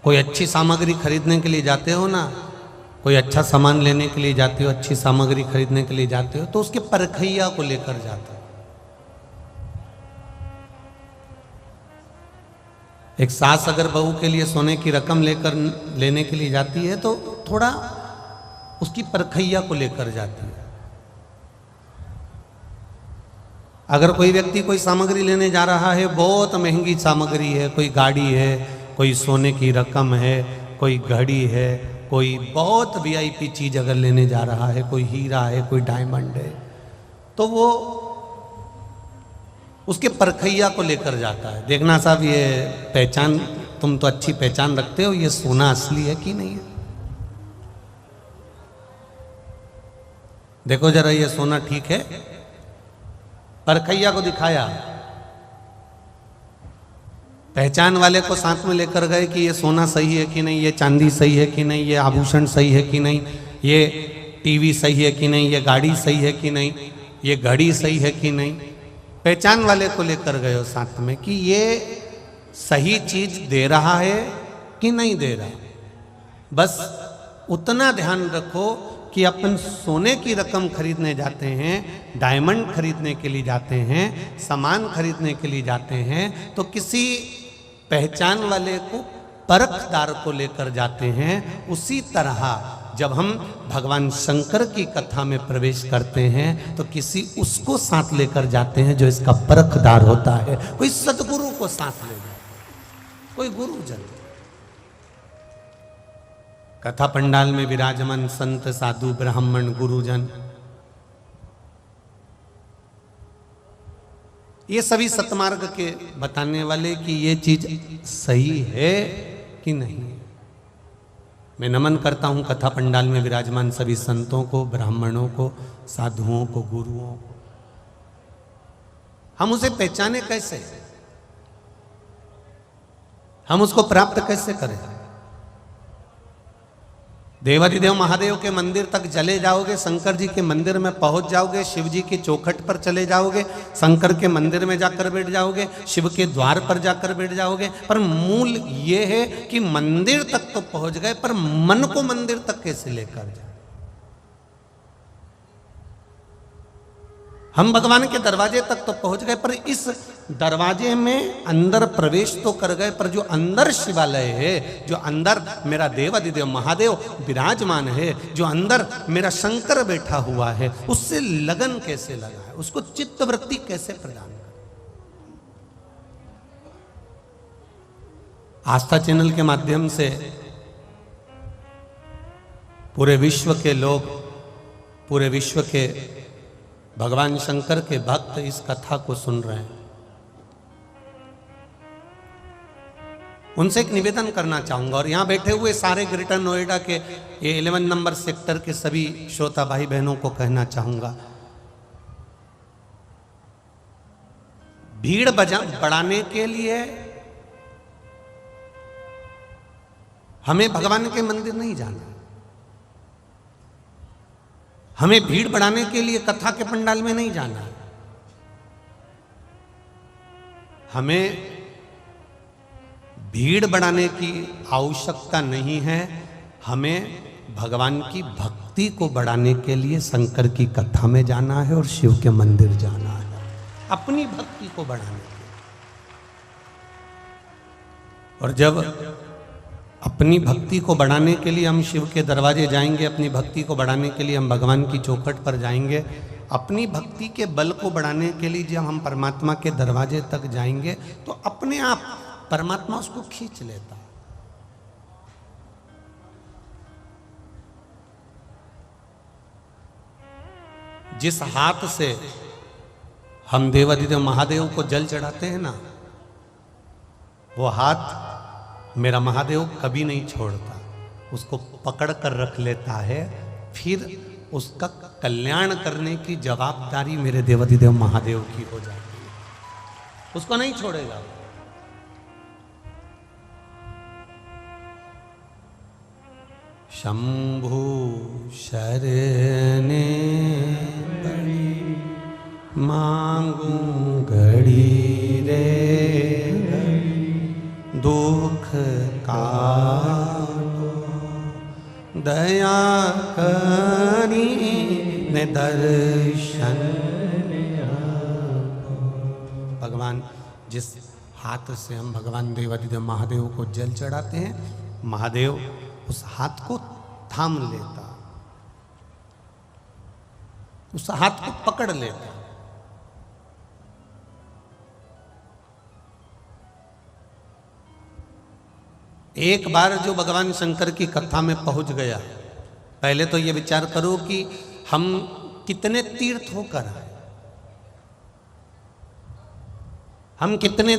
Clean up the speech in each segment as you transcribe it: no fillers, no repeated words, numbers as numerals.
कोई अच्छी सामग्री खरीदने के लिए जाते हो ना, कोई अच्छा सामान लेने के लिए जाते हो, अच्छी सामग्री खरीदने के लिए जाते हो, तो उसके परखैया को लेकर जाते हो। एक सास अगर बहू के लिए सोने की रकम लेने के लिए जाती है तो थोड़ा उसकी परखैया को लेकर जाती है। अगर कोई व्यक्ति कोई सामग्री लेने जा रहा है, बहुत महंगी सामग्री है, कोई गाड़ी है, कोई सोने की रकम है, कोई घड़ी है, कोई बहुत वीआईपी चीज अगर लेने जा रहा है, कोई हीरा है, कोई डायमंड है, तो वो उसके परखैया को लेकर जाता है। देखना साहब, ये पहचान, तुम तो अच्छी पहचान रखते हो, ये सोना असली है कि नहीं है, देखो जरा ये सोना ठीक है। परखैया को दिखाया, पहचान वाले को साथ में लेकर गए कि ये सोना सही है कि नहीं, ये चांदी सही है कि नहीं, ये आभूषण सही है कि नहीं, ये टीवी सही है कि नहीं, ये गाड़ी सही है कि नहीं, ये घड़ी सही है कि नहीं। पहचान वाले को लेकर गए हो साथ में कि ये सही चीज दे रहा है कि नहीं दे रहा। बस उतना ध्यान रखो कि अपन सोने की रकम खरीदने जाते हैं, डायमंड खरीदने के लिए जाते हैं, सामान खरीदने के लिए जाते हैं, तो किसी पहचान वाले को, परखदार को लेकर जाते हैं। उसी तरह जब हम भगवान शंकर की कथा में प्रवेश करते हैं तो किसी उसको साथ लेकर जाते हैं जो इसका परखदार होता है। कोई सदगुरु को साथ ले जाए, कोई गुरुजन। कथा पंडाल में विराजमान संत, साधु, ब्राह्मण, गुरुजन, ये सभी सतमार्ग के बताने वाले कि ये चीज सही है कि नहीं। मैं नमन करता हूं कथा पंडाल में विराजमान सभी संतों को, ब्राह्मणों को, साधुओं को, गुरुओं को। हम उसे पहचाने कैसे, हम उसको प्राप्त कैसे करें। देवाधिदेव महादेव के मंदिर तक चले जाओगे, शंकर जी के मंदिर में पहुंच जाओगे, शिव जी की चौखट पर चले जाओगे, शंकर के मंदिर में जाकर बैठ जाओगे, शिव के द्वार पर जाकर बैठ जाओगे, पर मूल ये है कि मंदिर तक तो पहुंच गए, पर मन को मंदिर तक कैसे लेकर जाए। हम भगवान के दरवाजे तक तो पहुंच गए, पर इस दरवाजे में अंदर प्रवेश तो कर गए, पर जो अंदर शिवालय है, जो अंदर मेरा देवाधिदेव महादेव विराजमान है, जो अंदर मेरा शंकर बैठा हुआ है, उससे लगन कैसे लगा है, उसको चित्तवृत्ति कैसे प्रदान कर। आस्था चैनल के माध्यम से पूरे विश्व के लोग, पूरे विश्व के भगवान शंकर के भक्त इस कथा को सुन रहे हैं। उनसे एक निवेदन करना चाहूंगा, और यहां बैठे हुए सारे ग्रेटर नोएडा के ये 11 नंबर सेक्टर के सभी श्रोता भाई बहनों को कहना चाहूंगा, भीड़ बढ़ाने के लिए हमें भगवान के मंदिर नहीं जाना, हमें भीड़ बढ़ाने के लिए कथा के पंडाल में नहीं जाना, हमें भीड़ बढ़ाने की आवश्यकता नहीं है। हमें भगवान की भक्ति को बढ़ाने के लिए शंकर की कथा में जाना है और शिव के मंदिर जाना है, अपनी भक्ति को बढ़ाने के लिए। और जब अपनी भक्ति को बढ़ाने के लिए हम शिव के दरवाजे जाएंगे, अपनी भक्ति को बढ़ाने के लिए हम भगवान की चौखट पर जाएंगे, अपनी भक्ति के बल को बढ़ाने के लिए जब हम परमात्मा के दरवाजे तक जाएंगे तो अपने आप परमात्मा उसको खींच लेता है। जिस हाथ से हम देवाधिदेव महादेव को जल चढ़ाते हैं ना, वो हाथ मेरा महादेव कभी नहीं छोड़ता, उसको पकड़ कर रख लेता है, फिर उसका कल्याण करने की जवाबदारी मेरे देवाधिदेव महादेव की हो जाती है, उसको नहीं छोड़ेगा। शंभु शरणे बड़ी मांगू घड़ी रे दुख काटो, दया करी ने दर्शन। भगवान जिस हाथ से हम भगवान देवाधिदेव महादेव को जल चढ़ाते हैं, महादेव उस हाथ को थाम लेता, उस हाथ को पकड़ लेता। एक बार जो भगवान शंकर की कथा में पहुंच गया, पहले तो ये विचार करो कि हम कितने तीर्थ होकर आए, हम कितने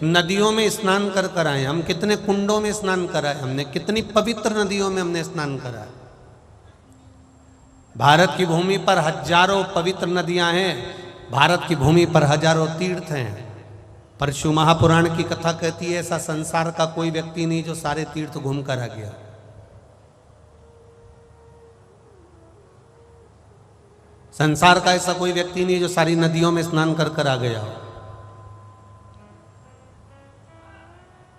नदियों में स्नान कर कर आए, हम कितने कुंडों में स्नान कराए, हमने कितनी पवित्र नदियों में हमने स्नान करा। भारत की भूमि पर हजारों पवित्र नदियां हैं, भारत की भूमि पर हजारों तीर्थ हैं, पर शिव महापुराण की कथा कहती है ऐसा संसार का कोई व्यक्ति नहीं जो सारे तीर्थ घूम कर आ गया। संसार का ऐसा कोई व्यक्ति नहीं जो सारी नदियों में स्नान कर कर आ गया।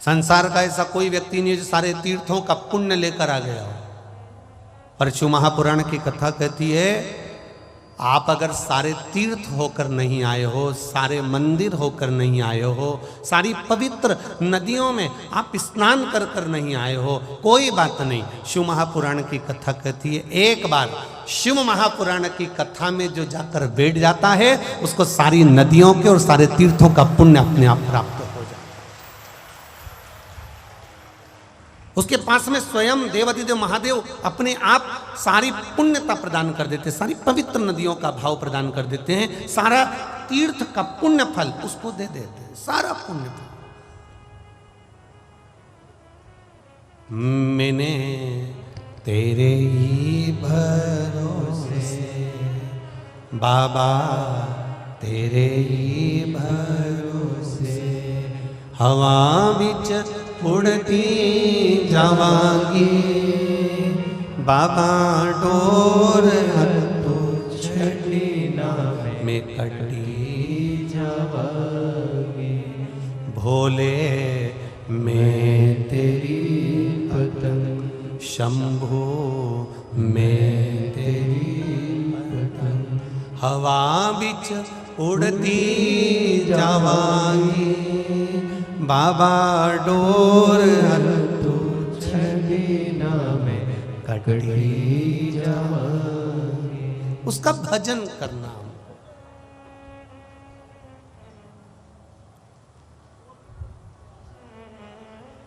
संसार का ऐसा कोई व्यक्ति नहीं जो सारे तीर्थों का पुण्य लेकर आ गया हो। पर शिव महापुराण की कथा कहती है आप अगर सारे तीर्थ होकर नहीं आए हो, सारे मंदिर होकर नहीं आए हो, सारी पवित्र नदियों में आप स्नान कर कर नहीं आए हो, कोई बात नहीं। शिव महापुराण की कथा कहती है एक बार शिव महापुराण की कथा में जो जाकर बैठ जाता है उसको सारी नदियों के और सारे तीर्थों का पुण्य अपने आप प्राप्त हो जाता है। उसके पास में स्वयं देवाधिदेव महादेव अपने आप सारी पुण्यता प्रदान कर देते, सारी पवित्र नदियों का भाव प्रदान कर देते हैं, सारा तीर्थ का पुण्य फल उसको दे देते हैं, सारा पुण्य फल। मैंने तेरे ही भरोसे बाबा, तेरे ही भरोसे हवा बिच उड़ती जावांगी, बाबा डोर हत्थों छड़ी ना में कटी जावांगी, भोले मैं तेरी पतंग, शंभू मैं तेरी पतंग, हवा बिच उड़ती जावांगी, बाबा डोर हत्थों छड़ी ना में कटी जावांगी। उसका भजन करना।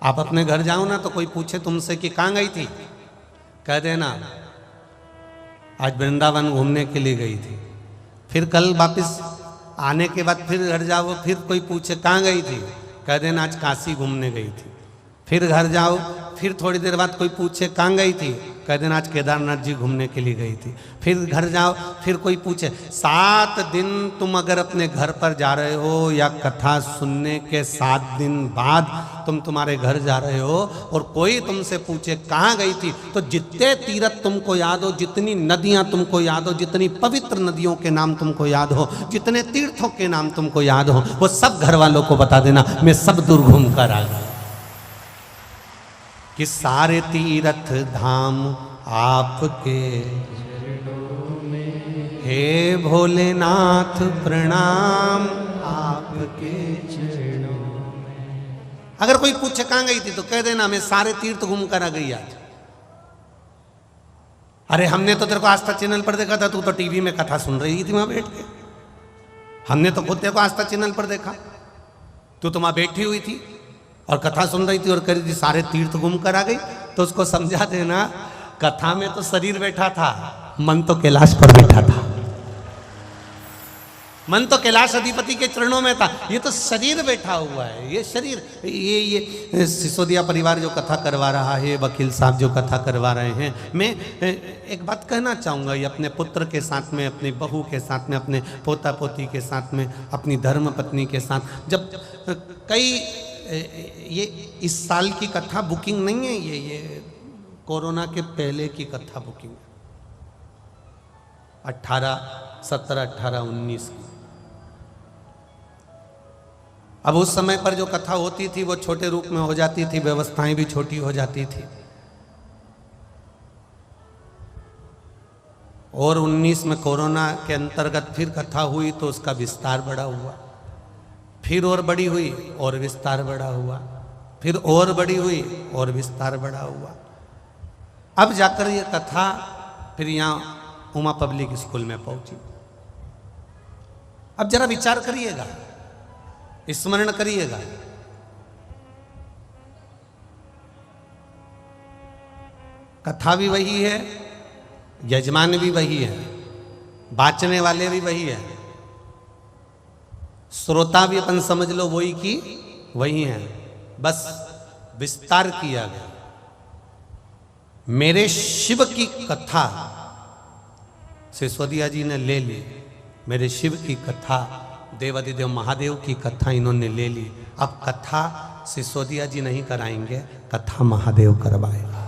आप अपने घर जाओ ना तो कोई पूछे तुमसे कि कहाँ गई थी, कह देना आज वृंदावन घूमने के लिए गई थी। फिर कल वापस आने के बाद फिर घर जाओ, फिर कोई पूछे कहाँ गई थी, कह देना आज काशी घूमने गई थी। फिर घर जाओ, फिर थोड़ी देर बाद कोई पूछे कहाँ गई थी, कह देना आज केदारनाथ जी घूमने के लिए गई थी। फिर घर जाओ, फिर कोई पूछे 7 दिन तुम अगर अपने घर पर जा रहे हो या कथा सुनने के 7 दिन बाद तुम तुम्हारे घर जा रहे हो और कोई तुमसे पूछे कहाँ गई थी, तो जितने तीर्थ तुमको याद हो, जितनी नदियाँ तुमको याद हो, जितनी पवित्र नदियों के नाम तुमको याद हो, जितने तीर्थों के नाम तुमको याद हो, वो सब घर वालों को बता देना मैं सब दूर घूम कर आ गया। कि सारे तीर्थ धाम आपके चरणों में, हे भोलेनाथ प्रणाम आपके चरणों में। अगर कोई पूछे कहाँ गई थी तो कह देना मैं सारे तीर्थ घूम कर आ गई आज। अरे हमने तो तेरे को आस्था चैनल पर देखा था, तू तो टीवी में कथा सुन रही थी वहां बैठ के। हमने तो खुद तेरे को आस्था चैनल पर देखा, तू तो वहां बैठी हुई थी और कथा सुन रही थी और कह रही थी सारे तीर्थ घूम कर आ गई। तो उसको समझा देना कथा में तो शरीर बैठा था, मन तो कैलाश पर बैठा था, मन तो कैलाश अधिपति के चरणों में था, ये तो शरीर बैठा हुआ है। ये शरीर, ये सिसोदिया परिवार जो कथा करवा रहा है, वकील साहब जो कथा करवा रहे हैं, मैं एक बात कहना चाहूँगा, ये अपने पुत्र के साथ में, अपनी बहू के साथ में, अपने पोता पोती के साथ में, अपनी धर्म पत्नी के साथ, जब कई ये इस साल की कथा बुकिंग नहीं है, ये कोरोना के पहले की कथा बुकिंग 18, 17, 18, 19 की। अब उस समय पर जो कथा होती थी वो छोटे रूप में हो जाती थी, व्यवस्थाएं भी छोटी हो जाती थी। और 19 में कोरोना के अंतर्गत फिर कथा हुई तो उसका विस्तार बड़ा हुआ, फिर और बड़ी हुई और विस्तार बड़ा हुआ, फिर और बड़ी हुई और विस्तार बड़ा हुआ। अब जाकर ये कथा फिर यहाँ उमा पब्लिक स्कूल में पहुंची। अब जरा विचार करिएगा, स्मरण करिएगा, कथा भी वही है, यजमान भी वही है, बाचने वाले भी वही है, श्रोता भी अपन समझ लो वही की वही है, बस विस्तार किया गया। मेरे शिव की कथा सिसोदिया जी ने ले ली, मेरे शिव की कथा, देवादिदेव महादेव की कथा इन्होंने ले ली। अब कथा सिसोदिया जी नहीं कराएंगे, कथा महादेव करवाएगा।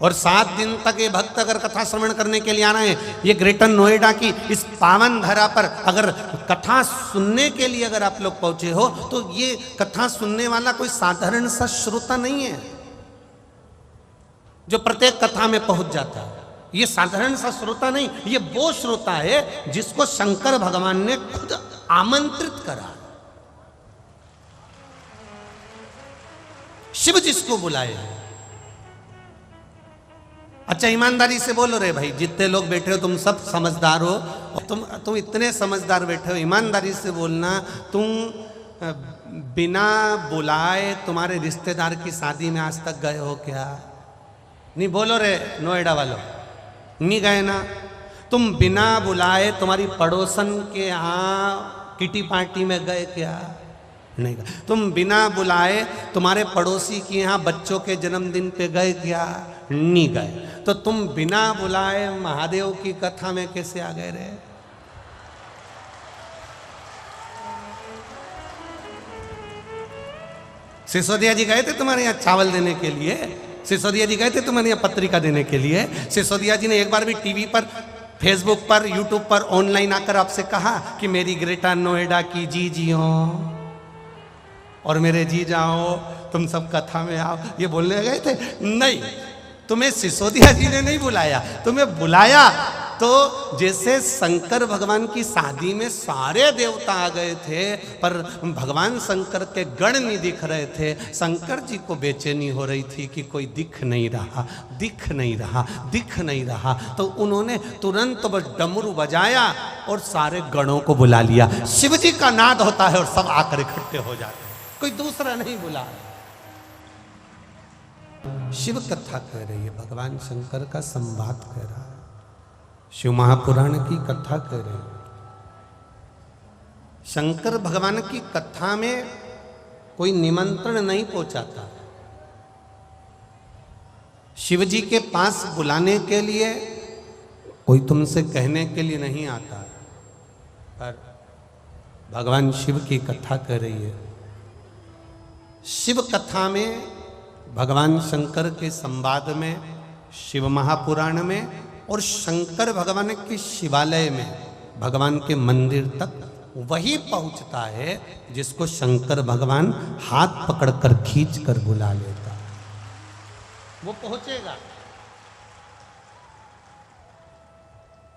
और 7 दिन तक ये भक्त अगर कथा श्रवण करने के लिए आ रहे हैं, ये ग्रेटर नोएडा की इस पावन धरा पर अगर कथा सुनने के लिए अगर आप लोग पहुंचे हो, तो ये कथा सुनने वाला कोई साधारण सा श्रोता नहीं है जो प्रत्येक कथा में पहुंच जाता है। ये साधारण सा श्रोता नहीं, ये वो श्रोता है जिसको शंकर भगवान ने खुद आमंत्रित करा, शिव जिसको बुलाए। अच्छा ईमानदारी से बोलो रे भाई, जितने लोग बैठे हो तुम सब समझदार हो, तुम इतने समझदार बैठे हो, ईमानदारी से बोलना, तुम बिना बुलाए तुम्हारे रिश्तेदार की शादी में आज तक गए हो क्या? नहीं बोलो रे नोएडा वालों, नहीं गए ना? तुम बिना बुलाए तुम्हारी पड़ोसन के यहाँ किटी पार्टी में गए क्या? नहीं गए। तुम बिना बुलाए तुम्हारे पड़ोसी के यहाँ बच्चों के जन्मदिन पे गए क्या? नहीं गए। तो तुम बिना बुलाए महादेव की कथा में कैसे आ गए रे? सिसोदिया जी गए थे तुम्हारे यहाँ चावल देने के लिए, सिसोदिया जी गए थे तुम्हारे यहाँ पत्रिका देने के लिए। सिसोदिया जी ने एक बार भी टीवी पर, फेसबुक पर, यूट्यूब पर ऑनलाइन आकर आपसे कहा कि मेरी ग्रेटर नोएडा की जी हो और मेरे जी जाओ, तुम सब कथा में आओ, ये बोलने गए थे? नहीं, तुम्हें सिसोदिया जी ने नहीं बुलाया, तुम्हें बुलाया तो जैसे शंकर भगवान की शादी में सारे देवता आ गए थे पर भगवान शंकर के गण नहीं दिख रहे थे, शंकर जी को बेचैनी हो रही थी कि कोई दिख नहीं रहा, दिख नहीं रहा, दिख नहीं रहा, तो उन्होंने तुरंत बस डमरू बजाया और सारे गणों को बुला लिया। शिव जी का नाद होता है और सब आकर इकट्ठे हो जाते हैं, कोई दूसरा नहीं बुला। शिव कथा कह रही है, भगवान शंकर का संवाद कह रहा है, शिव महापुराण की कथा कह रहे हैं। शंकर भगवान की कथा में कोई निमंत्रण नहीं पहुंचाता, शिव जी के पास बुलाने के लिए कोई तुमसे कहने के लिए नहीं आता, पर भगवान शिव की कथा कह रही है। शिव कथा में, भगवान शंकर के संवाद में, शिव महापुराण में और शंकर भगवान के शिवालय में, भगवान के मंदिर तक वही पहुंचता है जिसको शंकर भगवान हाथ पकड़कर खींच कर बुला लेता है, वो पहुंचेगा।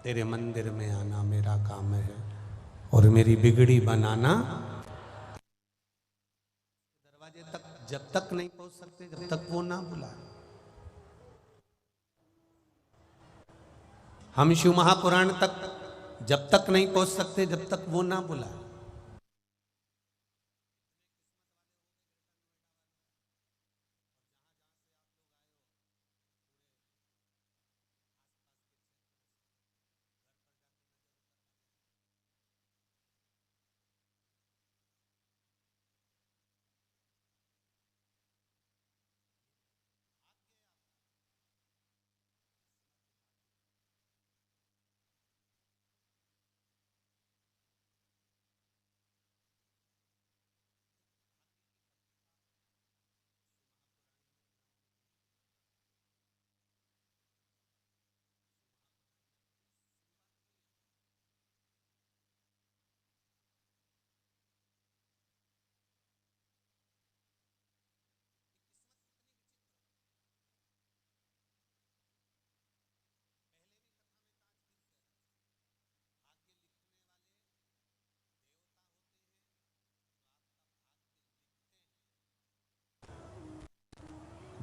तेरे मंदिर में आना मेरा काम है और मेरी बिगड़ी बनाना। दरवाजे तक जब तक नहीं पहुंच सकते जब तक वो ना बुलाए। हम शिव महापुराण तक जब तक नहीं पहुंच सकते जब तक वो ना बुलाए।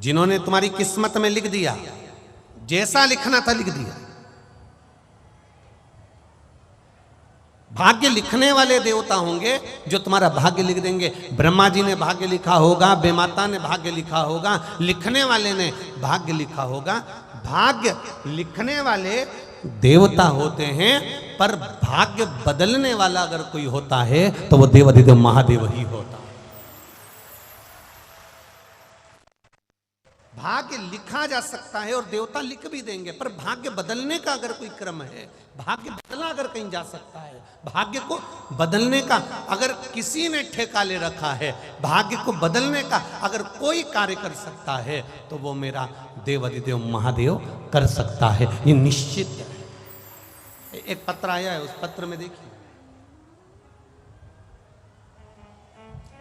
जिन्होंने तुम्हारी किस्मत में लिख दिया, जैसा लिखना था लिख दिया। भाग्य लिखने वाले देवता होंगे जो तुम्हारा भाग्य लिख देंगे। ब्रह्मा जी ने भाग्य लिखा होगा, बेमाता ने भाग्य लिखा होगा, लिखने वाले ने भाग्य लिखा होगा। भाग्य लिखने वाले देवता होते हैं, पर भाग्य बदलने वाला अगर कोई होता है तो वो देवाधिदेव महादेव ही होता है। भाग्य लिखा जा सकता है और देवता लिख भी देंगे, पर भाग्य बदलने का अगर कोई क्रम है, भाग्य बदला अगर कहीं जा सकता है, भाग्य को बदलने का अगर किसी ने ठेका ले रखा है, भाग्य को बदलने का अगर कोई कार्य कर सकता है, तो वो मेरा देवाधिदेव महादेव कर सकता है, ये निश्चित है। एक पत्र आया है, उस पत्र में देखिए,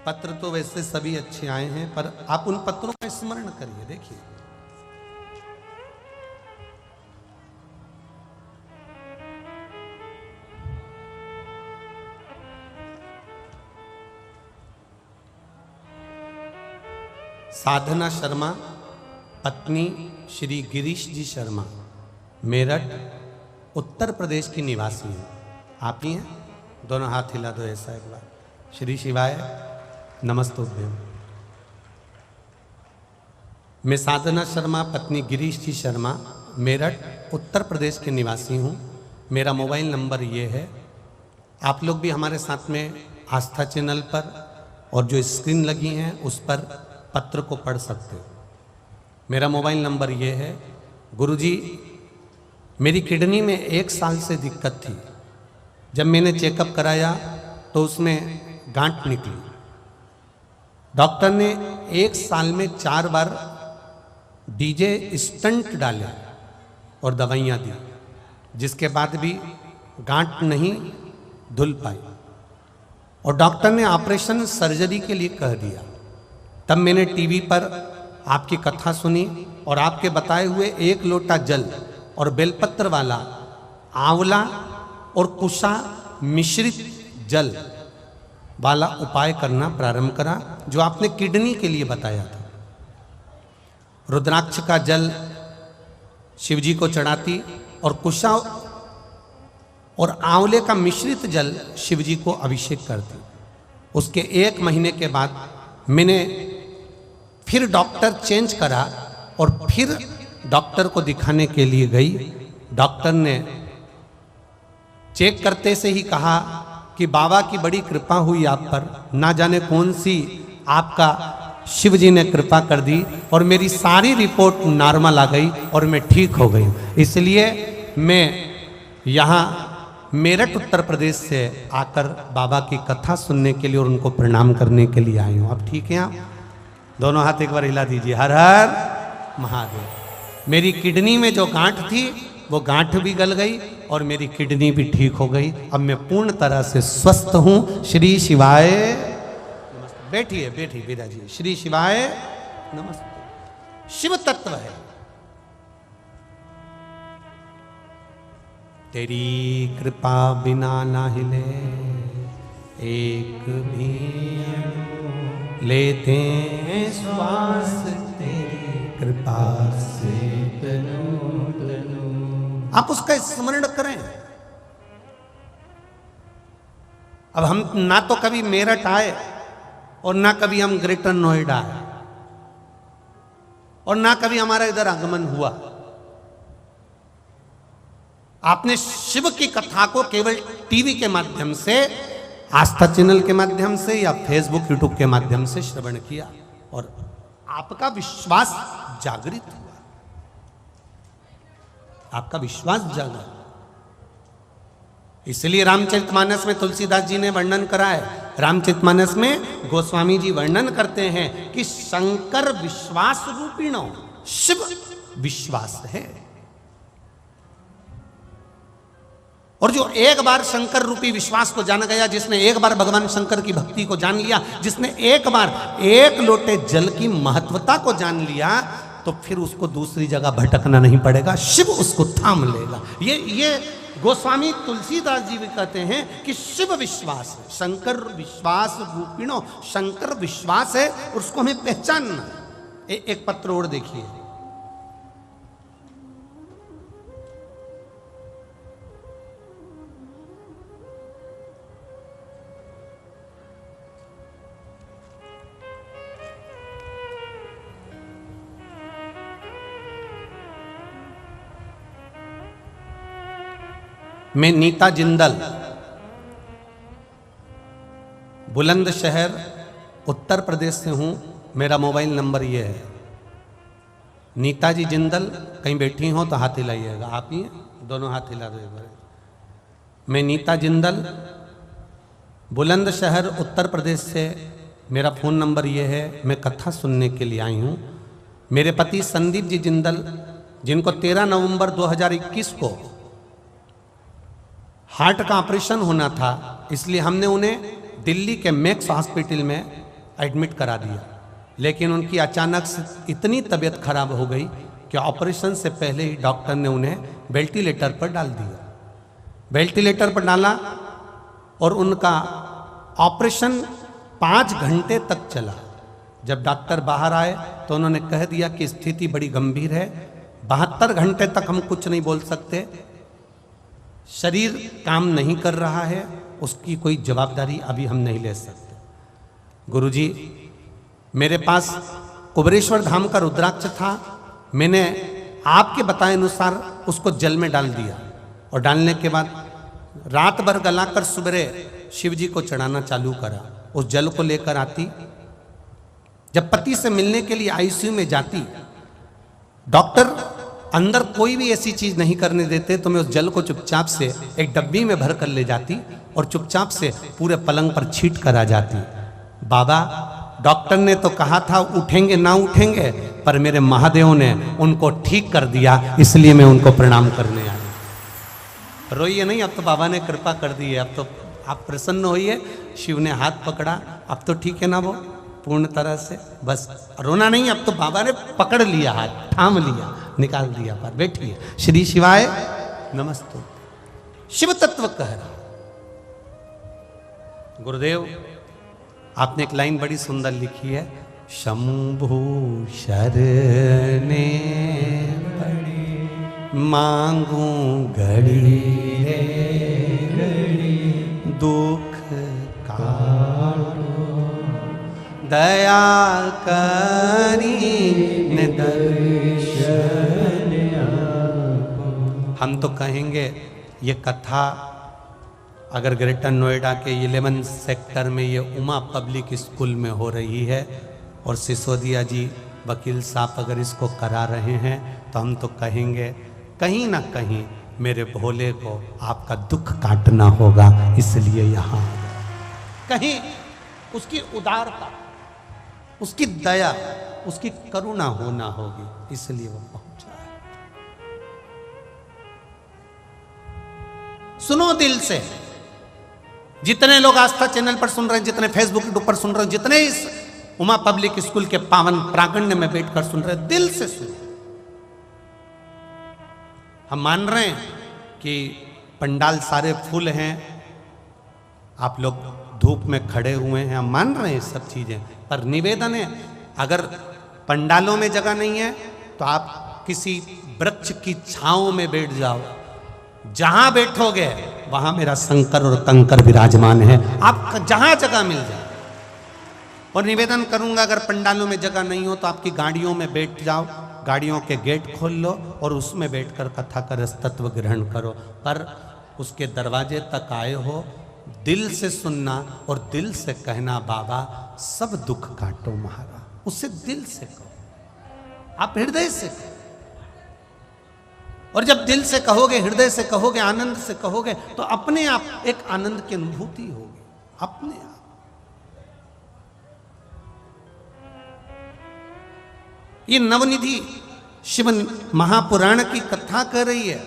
पत्र तो वैसे सभी अच्छे आए हैं, पर आप उन पत्रों का स्मरण करिए। देखिए, साधना शर्मा, पत्नी श्री गिरीश जी शर्मा, मेरठ उत्तर प्रदेश की निवासी हैं। आप ही हैं? दोनों हाथ हिला दो ऐसा एक बार। श्री शिवाय नमस्तुभ्यम। मैं साधना शर्मा, पत्नी गिरीश जी शर्मा, मेरठ उत्तर प्रदेश के निवासी हूँ। मेरा मोबाइल नंबर ये है। आप लोग भी हमारे साथ में आस्था चैनल पर और जो स्क्रीन लगी हैं उस पर पत्र को पढ़ सकते हो। मेरा मोबाइल नंबर ये है। गुरुजी, मेरी किडनी में 1 साल से दिक्कत थी। जब मैंने चेकअप कराया तो उसमें गांठ निकली। डॉक्टर ने 1 साल में 4 बार डीजे स्टंट डाले और दवाइयाँ दी, जिसके बाद भी गांठ नहीं धुल पाई और डॉक्टर ने ऑपरेशन सर्जरी के लिए कह दिया। तब मैंने टीवी पर आपकी कथा सुनी और आपके बताए हुए 1 लोटा जल और बेलपत्र वाला आंवला और कुशा मिश्रित जल वाला उपाय करना प्रारंभ करा, जो आपने किडनी के लिए बताया था। रुद्राक्ष का जल शिवजी को चढ़ाती और कुशा और आंवले का मिश्रित जल शिवजी को अभिषेक करती। उसके 1 महीने के बाद मैंने फिर डॉक्टर चेंज करा और फिर डॉक्टर को दिखाने के लिए गई। डॉक्टर ने चेक करते से ही कहा कि बाबा की बड़ी कृपा हुई आप पर, ना जाने कौन सी आपका शिव जी ने कृपा कर दी और मेरी सारी रिपोर्ट नॉर्मल आ गई और मैं ठीक हो गई। इसलिए मैं यहाँ मेरठ उत्तर प्रदेश से आकर बाबा की कथा सुनने के लिए और उनको प्रणाम करने के लिए आई हूँ। अब ठीक है? आप दोनों हाथ एक बार हिला दीजिए। हर हर महादेव। मेरी किडनी में जो गांठ थी वो गांठ भी गल गई और मेरी किडनी भी ठीक हो गई। अब मैं पूर्ण तरह से स्वस्थ हूँ। श्री शिवाय नमस्ते। बैठिए बैठिए विदा जी। श्री शिवाय नमस्ते। शिव तत्व है। तेरी कृपा बिना ना हिले एक भी लेते हैं श्वास, तेरी कृपा से आप उसका स्मरण करें। अब हम ना तो कभी मेरठ आए और ना कभी हम ग्रेटर नोएडा आए और ना कभी हमारा इधर आगमन हुआ। आपने शिव की कथा को केवल टीवी के माध्यम से, आस्था चैनल के माध्यम से या फेसबुक यूट्यूब के माध्यम से श्रवण किया और आपका विश्वास जागृत हुआ। आपका विश्वास जागा। इसलिए रामचरितमानस में तुलसीदास जी ने वर्णन करा है। रामचरितमानस में गोस्वामी जी वर्णन करते हैं कि शंकर विश्वास रूपिणो, शिव विश्वास है। और जो एक बार शंकर रूपी विश्वास को जान गया, जिसने एक बार भगवान शंकर की भक्ति को जान लिया, जिसने एक बार 1 लोटे जल की महत्वता को जान लिया, तो फिर उसको दूसरी जगह भटकना नहीं पड़ेगा। शिव उसको थाम लेगा। ये गोस्वामी तुलसीदास जी भी कहते हैं कि शिव विश्वास है, शंकर विश्वास रूपिणो, शंकर विश्वास है और उसको हमें पहचानना। एक पत्र और देखिए। मैं नीता जिंदल, बुलंदशहर उत्तर प्रदेश से हूं। मेरा मोबाइल नंबर ये है। नीता जी जिंदल कहीं बैठी हो तो हाथ हिलाइएगा। आप ही हैं? दोनों हाथ हिला दो एक बार। मैं नीता जिंदल, बुलंदशहर उत्तर प्रदेश से। मेरा फ़ोन नंबर ये है। मैं कथा सुनने के लिए आई हूँ। मेरे पति संदीप जी जिंदल, जिनको 13 नवंबर 2021 को हार्ट का ऑपरेशन होना था, इसलिए हमने उन्हें दिल्ली के मैक्स हॉस्पिटल में एडमिट करा दिया। लेकिन उनकी अचानक से इतनी तबीयत खराब हो गई कि ऑपरेशन से पहले ही डॉक्टर ने उन्हें वेंटिलेटर पर डाल दिया। वेंटिलेटर पर डाला और उनका ऑपरेशन 5 घंटे तक चला। जब डॉक्टर बाहर आए तो उन्होंने कह दिया कि स्थिति बड़ी गंभीर है, 72 घंटे तक हम कुछ नहीं बोल सकते, शरीर काम नहीं कर रहा है, उसकी कोई जवाबदारी अभी हम नहीं ले सकते। गुरुजी, मेरे पास कुबेरेश्वर धाम का रुद्राक्ष था। मैंने आपके बताए अनुसार उसको जल में डाल दिया और डालने के बाद रात भर गलाकर सुबह शिव जी को चढ़ाना चालू करा। उस जल को लेकर आती, जब पति से मिलने के लिए आईसीयू में जाती, डॉक्टर अंदर कोई भी ऐसी चीज नहीं करने देते, तो मैं उस जल को चुपचाप से एक डब्बी में भर कर ले जाती और चुपचाप से पूरे पलंग पर छीट कर आ जाती। बाबा, डॉक्टर ने तो कहा था उठेंगे ना उठेंगे, पर मेरे महादेव ने उनको ठीक कर दिया, इसलिए मैं उनको प्रणाम करने आई। रोइए नहीं, अब तो बाबा ने कृपा कर दी है। अब तो आप प्रसन्न होइए। शिव ने हाथ पकड़ा, अब तो ठीक है ना वो पूर्ण तरह से। बस रोना नहीं, अब तो बाबा ने पकड़ लिया, हाथ थाम लिया, निकाल दिया। पर बैठिए। श्री शिवाय नमस्तु। शिव तत्व कह रहा। गुरुदेव, आपने एक लाइन बड़ी सुंदर लिखी है, शंभु शरणे पड़ी मांगू घड़ी रे घड़ी, दुख काटो दया करी ने दर्शन आपो। हम तो कहेंगे ये कथा अगर ग्रेटर नोएडा के 11 सेक्टर में ये उमा पब्लिक स्कूल में हो रही है और सिसोदिया जी वकील साहब अगर इसको करा रहे हैं, तो हम तो कहेंगे कहीं ना कहीं मेरे भोले को आपका दुख काटना होगा, इसलिए यहाँ कहीं उसकी उदारता, उसकी दया, उसकी करुणा होना होगी, इसलिए वो पहुंचा है। सुनो दिल से। जितने लोग आस्था चैनल पर सुन रहे हैं, जितने फेसबुक पर सुन रहे हैं, जितने इस उमा पब्लिक स्कूल के पावन प्रांगण में बैठकर सुन रहे हैं, दिल से सुन। हम मान रहे हैं कि पंडाल सारे फुल हैं, आप लोग धूप में खड़े हुए हैं, हम मान रहे हैं सब चीजें, पर निवेदन है, अगर पंडालों में जगह नहीं है तो आप किसी वृक्ष की छांव में बैठ जाओ। जहां बैठोगे वहां मेरा शंकर और कंकर विराजमान है, आप जहां जगह मिल जाए। और निवेदन करूंगा, अगर पंडालों में जगह नहीं हो तो आपकी गाड़ियों में बैठ जाओ, गाड़ियों के गेट खोल लो और उसमें बैठकर कथा का रस तत्व ग्रहण करो। पर उसके दरवाजे तक आए हो, दिल से सुनना और दिल से कहना, बाबा सब दुख काटो महाराज। उससे दिल से कहो, आप हृदय से कहो। और जब दिल से कहोगे, हृदय से कहोगे, आनंद से कहोगे, तो अपने आप एक आनंद की अनुभूति होगी, अपने आप। ये नवनिधि शिव महापुराण की कथा कर रही है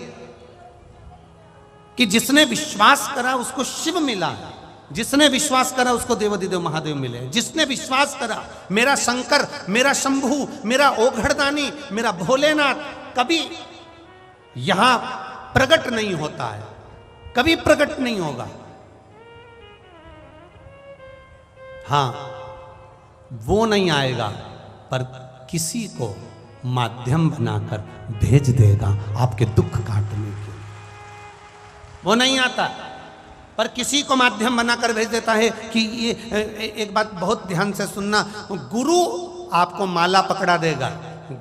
कि जिसने विश्वास करा उसको शिव मिला है, जिसने विश्वास करा उसको देवाधिदेव महादेव मिले, जिसने विश्वास करा मेरा शंकर, मेरा शंभू, मेरा ओघड़दानी, मेरा भोलेनाथ कभी यहां प्रकट नहीं होता है, कभी प्रकट नहीं होगा। हां, वो नहीं आएगा, पर किसी को माध्यम बनाकर भेज देगा आपके दुख काटने के लिए। वो नहीं आता, पर किसी को माध्यम बनाकर भेज देता है कि ये एक बात बहुत ध्यान से सुनना, गुरु आपको माला पकड़ा देगा,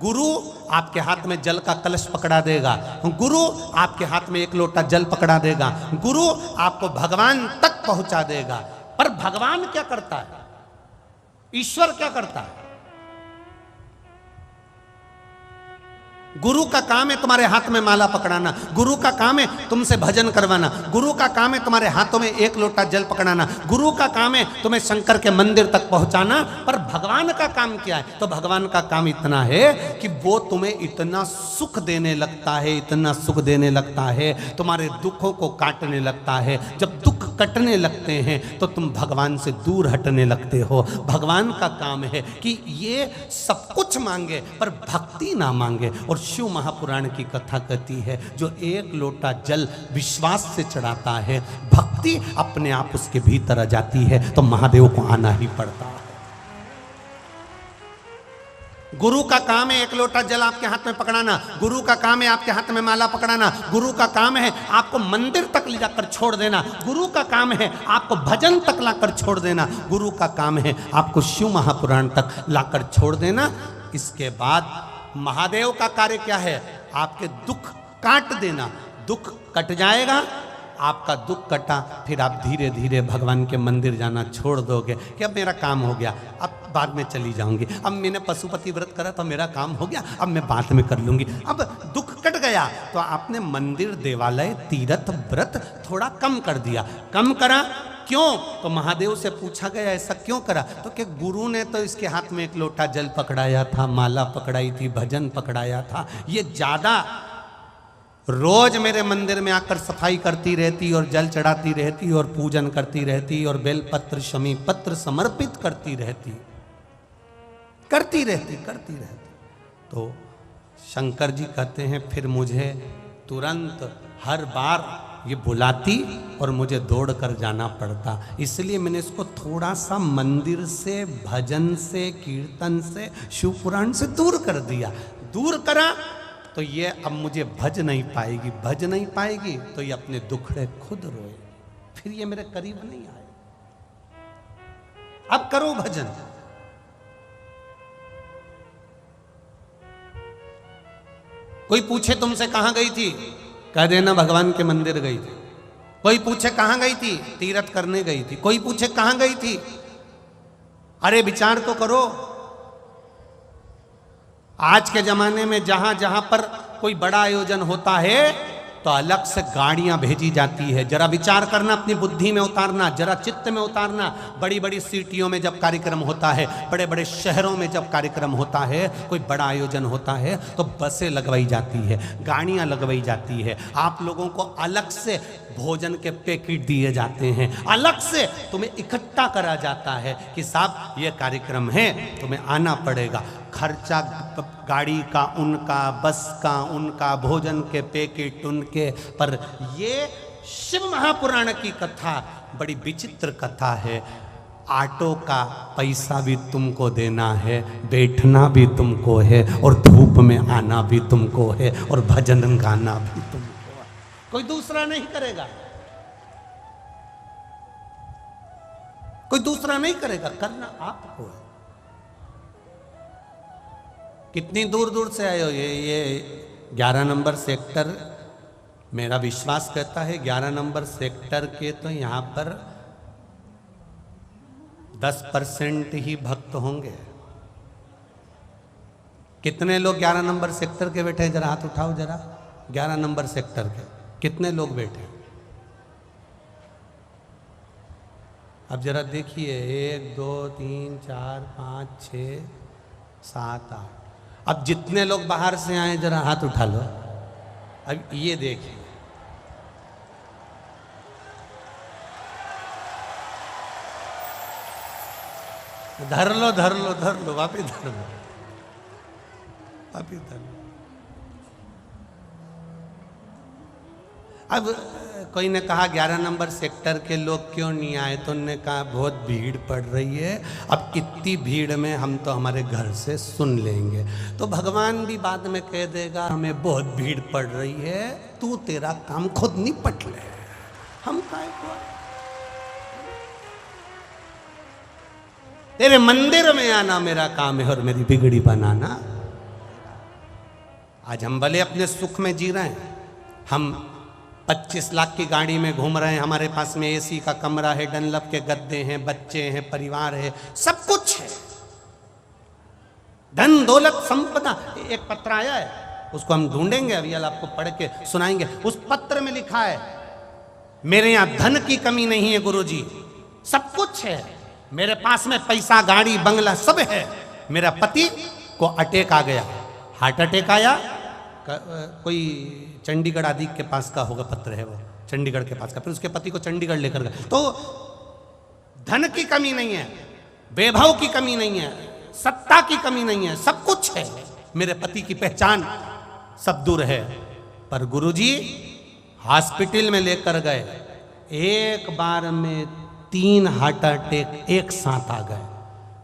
गुरु आपके हाथ में जल का कलश पकड़ा देगा, गुरु आपके हाथ में एक लोटा जल पकड़ा देगा, गुरु आपको भगवान तक पहुंचा देगा। पर भगवान क्या करता है, ईश्वर क्या करता है? गुरु का काम है तुम्हारे हाथ में माला पकड़ाना, गुरु का काम है तुमसे भजन करवाना, गुरु का काम है तुम्हारे हाथों में एक लोटा जल पकड़ाना, गुरु का काम है तुम्हें शंकर के मंदिर तक पहुंचाना। पर भगवान का काम क्या है? तो भगवान का काम इतना है कि वो तुम्हें इतना सुख देने लगता है, इतना सुख देने लगता है, तुम्हारे दुखों को काटने लगता है। जब दुख कटने लगते हैं तो तुम भगवान से दूर हटने लगते हो। भगवान का काम है कि ये सब कुछ मांगे पर भक्ति ना मांगे। और शिव महापुराण की कथा कहती है, जो एक लोटा जल विश्वास से चढ़ाता है, भक्ति अपने आप उसके भीतर आ जाती है, तो महादेव को आना ही पड़ता है। गुरु का काम है एक लोटा जल आपके हाथ में पकड़ाना, गुरु का काम है आपके हाथ में माला पकड़ाना, गुरु का काम है आपको मंदिर तक ले जाकर छोड़ देना, गुरु का काम है आपको भजन तक लाकर छोड़ देना, गुरु का काम है आपको शिव महापुराण तक लाकर छोड़ देना। इसके बाद महादेव का कार्य क्या है? आपके दुख काट देना। दुख कट जाएगा, आपका दुख कटा, फिर आप धीरे धीरे भगवान के मंदिर जाना छोड़ दोगे कि अब मेरा काम हो गया, अब बाद में चली जाऊंगी, अब मैंने पशुपति व्रत करा तो मेरा काम हो गया, अब मैं बाद में कर लूंगी। अब दुख कट गया तो आपने मंदिर, देवालय, तीर्थ, व्रत थोड़ा कम कर दिया। कम करा क्यों? तो महादेव से पूछा गया ऐसा क्यों करा? तो कि गुरु ने तो इसके हाथ में एक लोटा जल पकड़ाया था, माला पकड़ाई थी, भजन पकड़ाया था, ये ज्यादा रोज मेरे मंदिर में आकर सफाई करती रहती और जल चढ़ाती रहती और पूजन करती रहती और बेलपत्र शमी पत्र समर्पित करती रहती। तो शंकर जी कहते हैं फिर मुझे तुरंत हर बार ये बुलाती और मुझे दौड़ कर जाना पड़ता, इसलिए मैंने इसको थोड़ा सा मंदिर से, भजन से, कीर्तन से, शिव पुराण से दूर कर दिया। दूर करा तो ये अब मुझे भज नहीं पाएगी, भज नहीं पाएगी तो ये अपने दुखड़े खुद रोए, फिर ये मेरे करीब नहीं आए। अब करो भजन। कोई पूछे तुमसे कहां गई थी, कह देना भगवान के मंदिर गई थी। कोई पूछे कहां गई थी, तीर्थ करने गई थी। कोई पूछे कहां गई थी, अरे विचार तो करो। आज के जमाने में जहां जहां पर कोई बड़ा आयोजन होता है तो अलग से गाड़ियां भेजी जाती है। जरा विचार करना, अपनी बुद्धि में उतारना, जरा चित्त में उतारना। बड़ी बड़ी सिटियों में जब कार्यक्रम होता है, बड़े बड़े शहरों में जब कार्यक्रम होता है, कोई बड़ा आयोजन होता है तो बसें लगवाई जाती है, गाड़ियां लगवाई जाती है, आप लोगों को अलग से भोजन के पैकेट दिए जाते हैं, अलग से तुम्हें इकट्ठा करा जाता है कि साहब ये कार्यक्रम है, तुम्हें आना पड़ेगा। खर्चा गाड़ी का उनका, बस का उनका, भोजन के पैकेट उनके। पर ये शिव महापुराण की कथा बड़ी विचित्र कथा है। ऑटो का पैसा भी तुमको देना है, बैठना भी तुमको है, और धूप में आना भी तुमको है, और भजन गाना भी तुमको है। कोई दूसरा नहीं करेगा, कोई दूसरा नहीं करेगा, करना आपको है। कितनी दूर दूर से आए हो। ये 11 नंबर सेक्टर, मेरा विश्वास कहता है 11 नंबर सेक्टर के तो यहाँ पर 10% ही भक्त होंगे। कितने लोग 11 नंबर सेक्टर के बैठे हैं, जरा हाथ उठाओ जरा। 11 नंबर सेक्टर के कितने लोग बैठे? अब जरा देखिए, 1 2 3 4 5 6 7 8। अब जितने लोग बाहर से आए जरा हाथ उठा लो। अब ये देखिए, धर लो धर लो धर लो, वापिस धर लो, वापिस धर लो। अब कोई ने कहा 11 नंबर सेक्टर के लोग क्यों नहीं आए, तो उन्होंने कहा बहुत भीड़ पड़ रही है, अब इतनी भीड़ में हम तो हमारे घर से सुन लेंगे। तो भगवान भी बाद में कह देगा हमें बहुत भीड़ पड़ रही है, तू तेरा काम खुद निपट ले, हम काहे को आए? तेरे मंदिर में आना मेरा काम है और मेरी बिगड़ी बनाना। आज हम भले अपने सुख में जी रहे हैं, हम 25 लाख की गाड़ी में घूम रहे हैं, हमारे पास में एसी का कमरा है, डनलप के गद्दे हैं, बच्चे हैं, परिवार है, सब कुछ है, धन दौलत संपदा। एक पत्र आया है, उसको हम ढूंढेंगे, अभी आपको पढ़ के सुनाएंगे। उस पत्र में लिखा है मेरे यहां धन की कमी नहीं है गुरुजी, सब कुछ है, मेरे पास में पैसा, गाड़ी, बंगला सब है। मेरा पति को अटैक आ गया, हार्ट अटैक आया, कोई चंडीगढ़ आदि के पास का होगा पत्र है वो, चंडीगढ़ के पास का, फिर उसके पति को चंडीगढ़ लेकर गए। तो धन की कमी नहीं है, वैभव की कमी नहीं है, सत्ता की कमी नहीं है, सब कुछ है। मेरे पति की पहचान सब दूर है, पर गुरुजी हॉस्पिटल में लेकर गए, एक बार में 3 हार्ट अटैक एक साथ आ गए।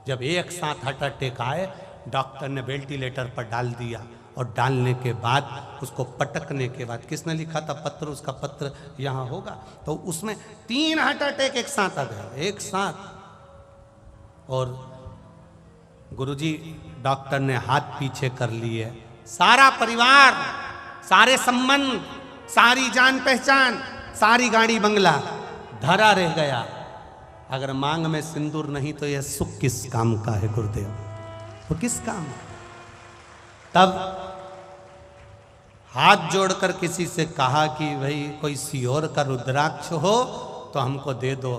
जब एक साथ हार्ट अटैक आए, डॉक्टर ने वेंटिलेटर पर डाल दिया, और डालने के बाद उसको पटकने के बाद, किसने लिखा था पत्र, उसका पत्र यहाँ होगा, तो उसमें 3 हार्ट अटैक एक साथ आ गए, एक साथ। और गुरुजी डॉक्टर ने हाथ पीछे कर लिए, सारा परिवार, सारे संबंध, सारी जान पहचान, सारी गाड़ी बंगला धरा रह गया। अगर मांग में सिंदूर नहीं तो यह सुख किस काम का है गुरुदेव, वो किस काम है? तब हाथ जोड़कर किसी से कहा कि भाई कोई सियोर का रुद्राक्ष हो तो हमको दे दो।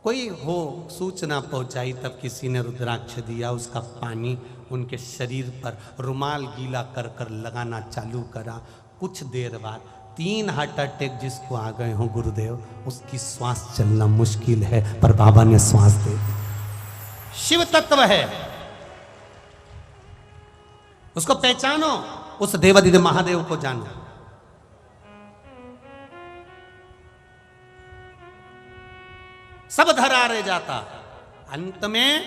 कोई हो सूचना पहुंचाई, तब किसी ने रुद्राक्ष दिया, उसका पानी उनके शरीर पर रुमाल गीला कर कर लगाना चालू करा। कुछ देर बाद 3 हार्ट अटैक जिसको आ गए हों गुरुदेव, उसकी श्वास चलना मुश्किल है, पर बाबा ने श्वास दे दी। शिव तत्व है, उसको पहचानो, उस देवादिदेव महादेव को जानो। सब धरा रह जाता, अंत में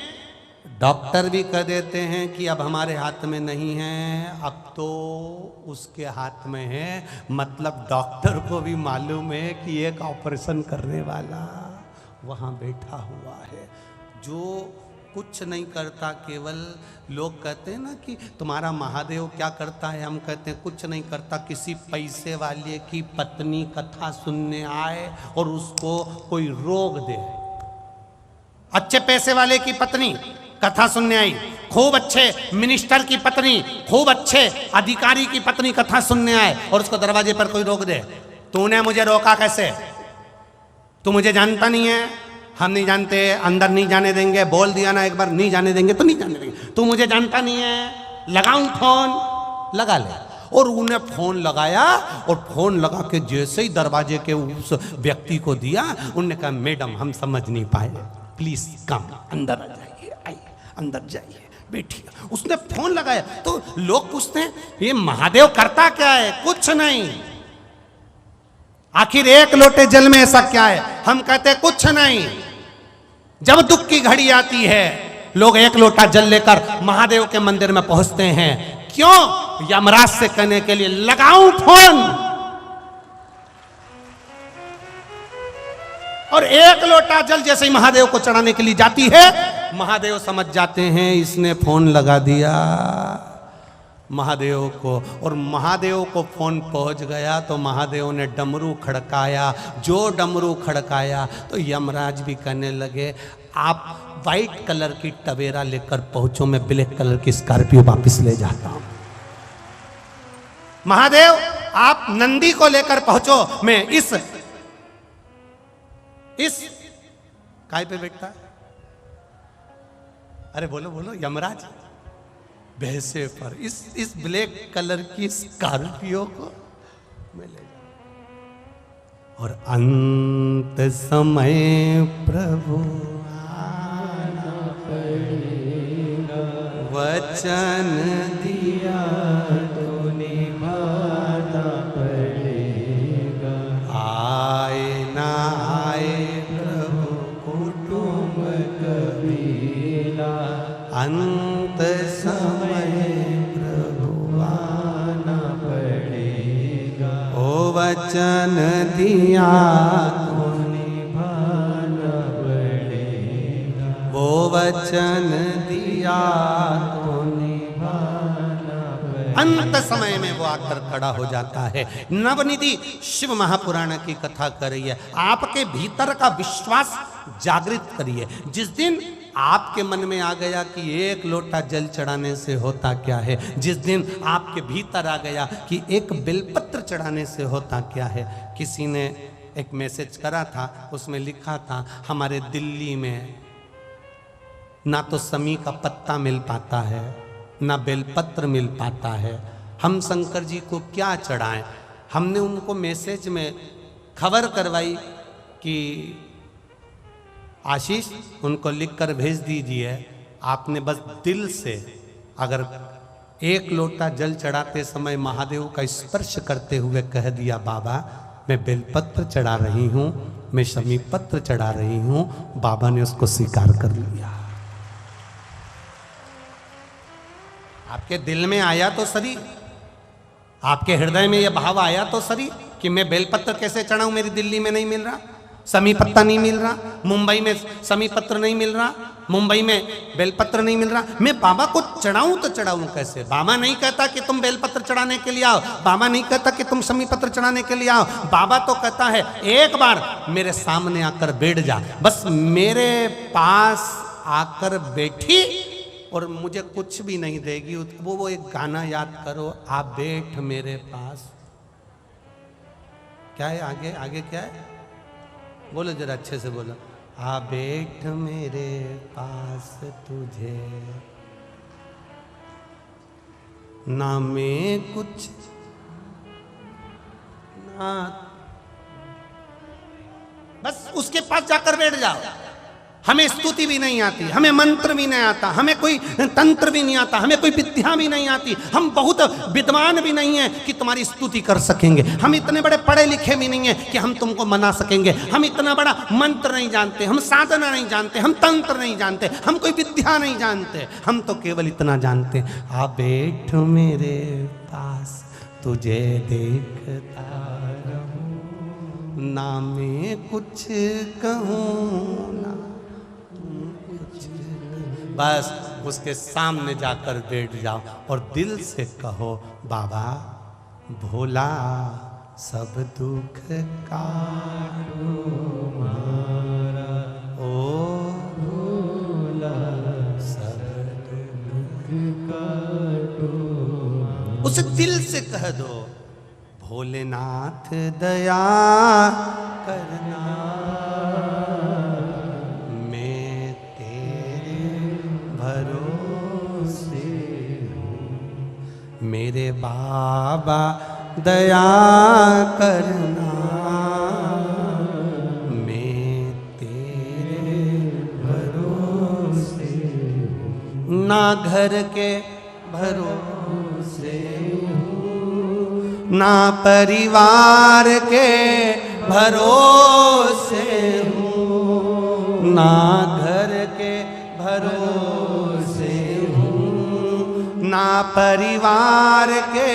डॉक्टर भी कह देते हैं कि अब हमारे हाथ में नहीं है, अब तो उसके हाथ में है। मतलब डॉक्टर को भी मालूम है कि एक ऑपरेशन करने वाला वहां बैठा हुआ है जो कुछ नहीं करता। केवल लोग कहते हैं ना कि तुम्हारा महादेव क्या करता है, हम कहते हैं कुछ नहीं करता। किसी पैसे वाले की पत्नी कथा सुनने आए और उसको कोई रोग दे, अच्छे पैसे वाले की पत्नी कथा सुनने आई, खूब अच्छे मिनिस्टर की पत्नी, खूब अच्छे अधिकारी की पत्नी कथा सुनने आए, और उसको दरवाजे पर कोई रोक दे, तूने मुझे रोका कैसे, तू मुझे जानता नहीं है, हम नहीं जानते, अंदर नहीं जाने देंगे, बोल दिया ना एक बार, नहीं जाने देंगे तो नहीं जाने देंगे, तू मुझे जानता नहीं है, लगाऊं फोन, लगा ले। और उन्हें फोन लगाया, और फोन लगा के जैसे ही दरवाजे के उस व्यक्ति को दिया, उन्होंने कहा मैडम हम समझ नहीं पाए, प्लीज कम, अंदर आ जाइए, आइए अंदर जाइए, बैठिए। उसने फोन लगाया तो लोग पूछते हैं ये महादेव करता क्या है, कुछ नहीं, आखिर एक लोटे जल में ऐसा क्या है, हम कहते हैं कुछ नहीं। जब दुख की घड़ी आती है, लोग एक लोटा जल लेकर महादेव के मंदिर में पहुंचते हैं, क्यों, यमराज से कहने के लिए लगाऊं फोन। और एक लोटा जल जैसे ही महादेव को चढ़ाने के लिए जाती है, महादेव समझ जाते हैं इसने फोन लगा दिया महादेव को, और महादेव को फोन पहुंच गया तो महादेव ने डमरू खड़काया। जो डमरू खड़काया तो यमराज भी कहने लगे आप वाइट कलर की टवेरा लेकर पहुंचो, मैं ब्लैक कलर की स्कॉर्पियो वापस ले जाता हूं। महादेव आप नंदी को लेकर पहुंचो, मैं इस काय पे बैठता है, अरे बोलो बोलो, यमराज भैंसे पर, इस ब्लैक कलर की स्कॉर्पियो को मैं ले जाऊं। और अंत समय प्रभु आना पड़ेगा, वचन दिया तो निभाना पड़ेगा, अंत समय प्रभु आना पड़ेगा। ओ वचन दिया तो निभाना पड़ेगा। वो वचन दिया तो निभाना पड़ेगा। अंत समय में वो आकर खड़ा हो जाता है। नवनिधि शिव महापुराण की कथा कर रही है। आपके भीतर का विश्वास जागृत करिए। जिस दिन आपके मन में आ गया कि एक लोटा जल चढ़ाने से होता क्या है, जिस दिन आपके भीतर आ गया कि एक बेलपत्र चढ़ाने से होता क्या है। किसी ने एक मैसेज करा था, उसमें लिखा था हमारे दिल्ली में ना तो समी का पत्ता मिल पाता है, ना बेलपत्र मिल पाता है, हम शंकर जी को क्या चढ़ाएं। हमने उनको मैसेज में खबर करवाई कि आशीष उनको लिखकर भेज दीजिए। आपने बस दिल से अगर एक लोटा जल चढ़ाते समय महादेव का स्पर्श करते हुए कह दिया बाबा मैं बेलपत्र चढ़ा रही हूँ, मैं शमी पत्र चढ़ा रही हूँ, बाबा ने उसको स्वीकार कर लिया। आपके दिल में आया तो सही, आपके हृदय में यह भाव आया तो सही कि मैं बेलपत्र कैसे चढ़ाऊं, मेरी दिल्ली में नहीं मिल रहा, समी पत्ता नहीं मिल रहा, मुंबई में समी पत्र नहीं मिल रहा, मुंबई में बेलपत्र नहीं मिल रहा, मैं बाबा को चढ़ाऊं तो चढ़ाऊं कैसे। बाबा नहीं कहता कि तुम बेलपत्र चढ़ाने के लिए आओ, बाबा नहीं कहता कि तुम समी पत्र चढ़ाने के लिए आओ। बाबा तो कहता है एक बार मेरे सामने आकर बैठ जा, बस मेरे पास आकर बैठी और मुझे कुछ भी नहीं देगी। वो एक गाना याद करो, आप बैठ मेरे पास। क्या है आगे, आगे क्या है बोलो जरा अच्छे से बोलो। आ बैठ मेरे पास तुझे ना मैं कुछ ना, बस उसके पास जाकर बैठ जाओ। हमें स्तुति भी नहीं आती, हमें मंत्र भी नहीं आता, हमें कोई तंत्र भी नहीं आता, हमें कोई विद्या भी नहीं आती, हम बहुत विद्वान भी नहीं है कि तुम्हारी स्तुति कर सकेंगे, हम इतने बड़े पढ़े लिखे भी नहीं है कि हम तुमको मना सकेंगे, हम इतना बड़ा मंत्र नहीं जानते, हम साधना नहीं जानते, हम तंत्र नहीं जानते, हम कोई विद्या नहीं जानते, हम तो केवल इतना जानते आ बैठ मेरे पास तुझे देखता रहूं, ना मैं कुछ कहूं ना बस उसके सामने जाकर बैठ जाओ और दिल से कहो बाबा भोला सब दुख काटो मारा, ओ भोला सब दुख काटो। उसे दिल से कह दो भोलेनाथ दया करना, मेरे बाबा दया करना, मैं तेरे भरोसे ना घर के भरोसे ना परिवार के भरोसे हूँ, ना घर के भरोसे ना परिवार के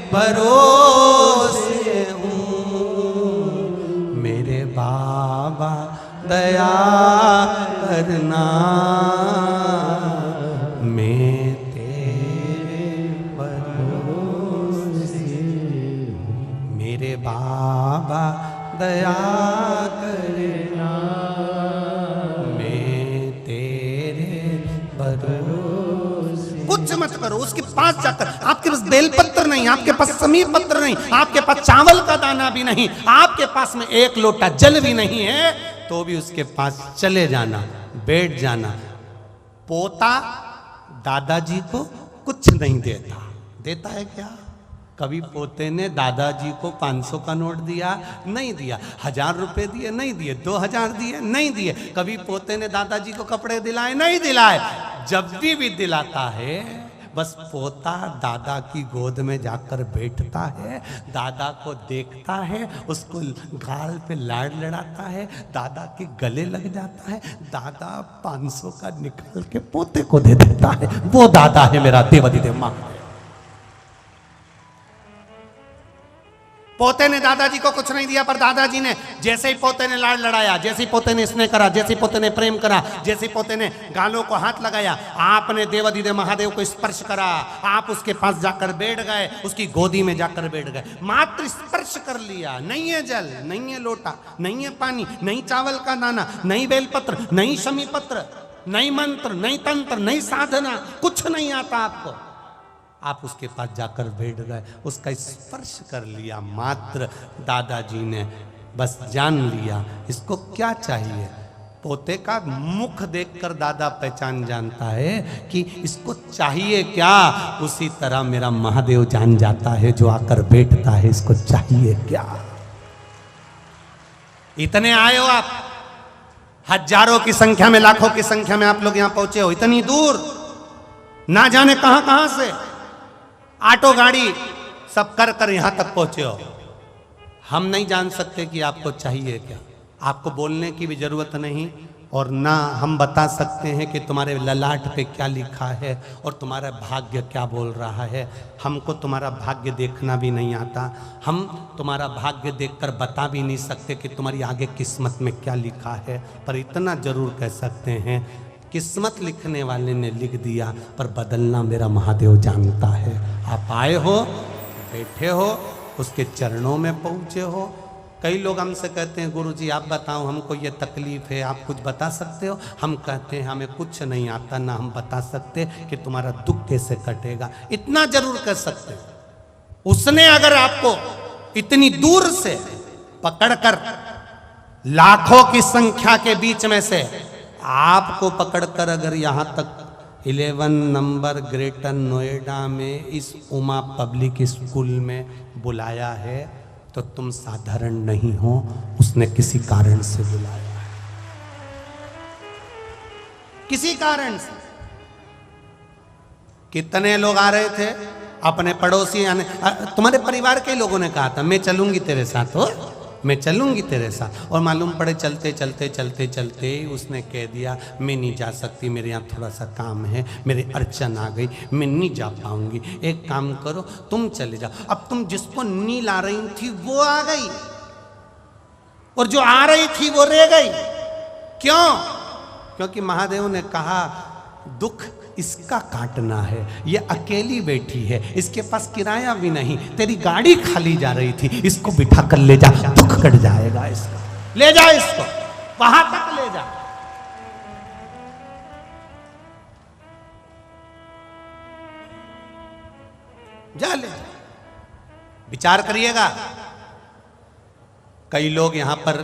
भरोसे हूँ, मेरे बाबा दया करना, मैं तेरे भरोसे हूँ, मेरे बाबा दया करना, मैं तेरे भरोसे। कुछ मत करो, उसके पास जाकर, आपके पास बेलपत्र नहीं, आपके पास समी पत्र नहीं, आपके पास चावल का दाना भी नहीं, आपके पास में एक लोटा जल भी नहीं है, तो भी उसके पास चले जाना, बैठ जाना। पोता दादाजी को कुछ नहीं देता, देता है क्या? कभी पोते ने दादाजी को 500 का नोट दिया? नहीं दिया। 1000 रुपए दिए? नहीं दिए। 2000 दिए? नहीं दिए। कभी पोते ने दादाजी को कपड़े दिलाए? नहीं दिलाए। जब भी दिलाता है बस पोता दादा की गोद में जाकर बैठता है, दादा को देखता है, उसको गाल पे लाड़ लड़ाता है, दादा के गले लग जाता है, दादा 500 का निकाल के पोते को दे देता है। वो दादा है मेरा देवाधिदेव महादेव। पोते ने दादाजी को कुछ नहीं दिया, पर दादाजी ने जैसे ही पोते ने लाड़ लड़ाया, जैसे ही पोते ने स्नेह करा, जैसे ही पोते ने प्रेम करा, जैसे ही पोते ने गालों को हाथ लगाया, आपने देवाधिदेव महादेव को स्पर्श करा, आप उसके पास जाकर बैठ गए, उसकी गोदी में जाकर बैठ गए, मात्र स्पर्श कर लिया। नहीं है जल, नहीं है लोटा, नहीं है पानी, नहीं चावल का दाना, नहीं बेलपत्र, नहीं शमी पत्र, नहीं मंत्र, नहीं तंत्र, नहीं साधना, कुछ नहीं आता आपको। आप उसके पास जाकर बैठ गए, उसका स्पर्श कर लिया मात्र। दादाजी ने बस जान लिया इसको क्या चाहिए। पोते का मुख देखकर दादा पहचान जानता है कि इसको चाहिए क्या। उसी तरह मेरा महादेव जान जाता है जो आकर बैठता है इसको चाहिए क्या। इतने आए हो आप, हजारों की संख्या में, लाखों की संख्या में आप लोग यहां पहुंचे हो, इतनी दूर, ना जाने कहां कहां से ऑटो गाड़ी सब कर कर यहां तक पहुंचे हो। हम नहीं जान सकते कि आपको चाहिए क्या। आपको बोलने की भी जरूरत नहीं, और ना हम बता सकते हैं कि तुम्हारे ललाट पे क्या लिखा है और तुम्हारा भाग्य क्या बोल रहा है। हमको तुम्हारा भाग्य देखना भी नहीं आता, हम तुम्हारा भाग्य देखकर बता भी नहीं सकते कि तुम्हारी आगे किस्मत में क्या लिखा है। पर इतना जरूर कह सकते हैं, किस्मत लिखने वाले ने लिख दिया, पर बदलना मेरा महादेव जानता है। आप आए हो, बैठे हो, उसके चरणों में पहुँचे हो। कई लोग हमसे कहते हैं गुरुजी आप बताओ हमको ये तकलीफ़ है, आप कुछ बता सकते हो। हम कहते हैं हमें कुछ नहीं आता, ना हम बता सकते कि तुम्हारा दुख कैसे कटेगा। इतना जरूर कह सकते हो, उसने अगर आपको इतनी दूर से पकड़कर, लाखों की संख्या के बीच में से आपको पकड़कर अगर यहाँ तक 11 नंबर ग्रेटर नोएडा में इस उमा पब्लिक स्कूल में बुलाया है, तो तुम साधारण नहीं हो, उसने किसी कारण से बुलाया है, किसी कारण से। कितने लोग आ रहे थे अपने पड़ोसी, तुम्हारे परिवार के लोगों ने कहा था मैं चलूंगी तेरे साथ, हो मैं चलूंगी तेरे साथ, और मालूम पड़े चलते चलते चलते चलते उसने कह दिया मैं नहीं जा सकती, मेरे यहाँ थोड़ा सा काम है, मेरे अर्चन आ गई, मैं नहीं जा पाऊंगी, एक काम करो तुम चले जाओ। अब तुम जिसको नील आ रही थी वो आ गई, और जो आ रही थी वो रह गई। क्यों? क्योंकि महादेव ने कहा दुख इसका काटना है, ये अकेली बैठी है, इसके पास किराया भी नहीं, तेरी गाड़ी खाली जा रही थी, इसको बिठा कर ले जा, दुख कट जाएगा इसका, ले जा इसको वहां तक ले जा। जा ले जा। विचार करिएगा, कई लोग यहां पर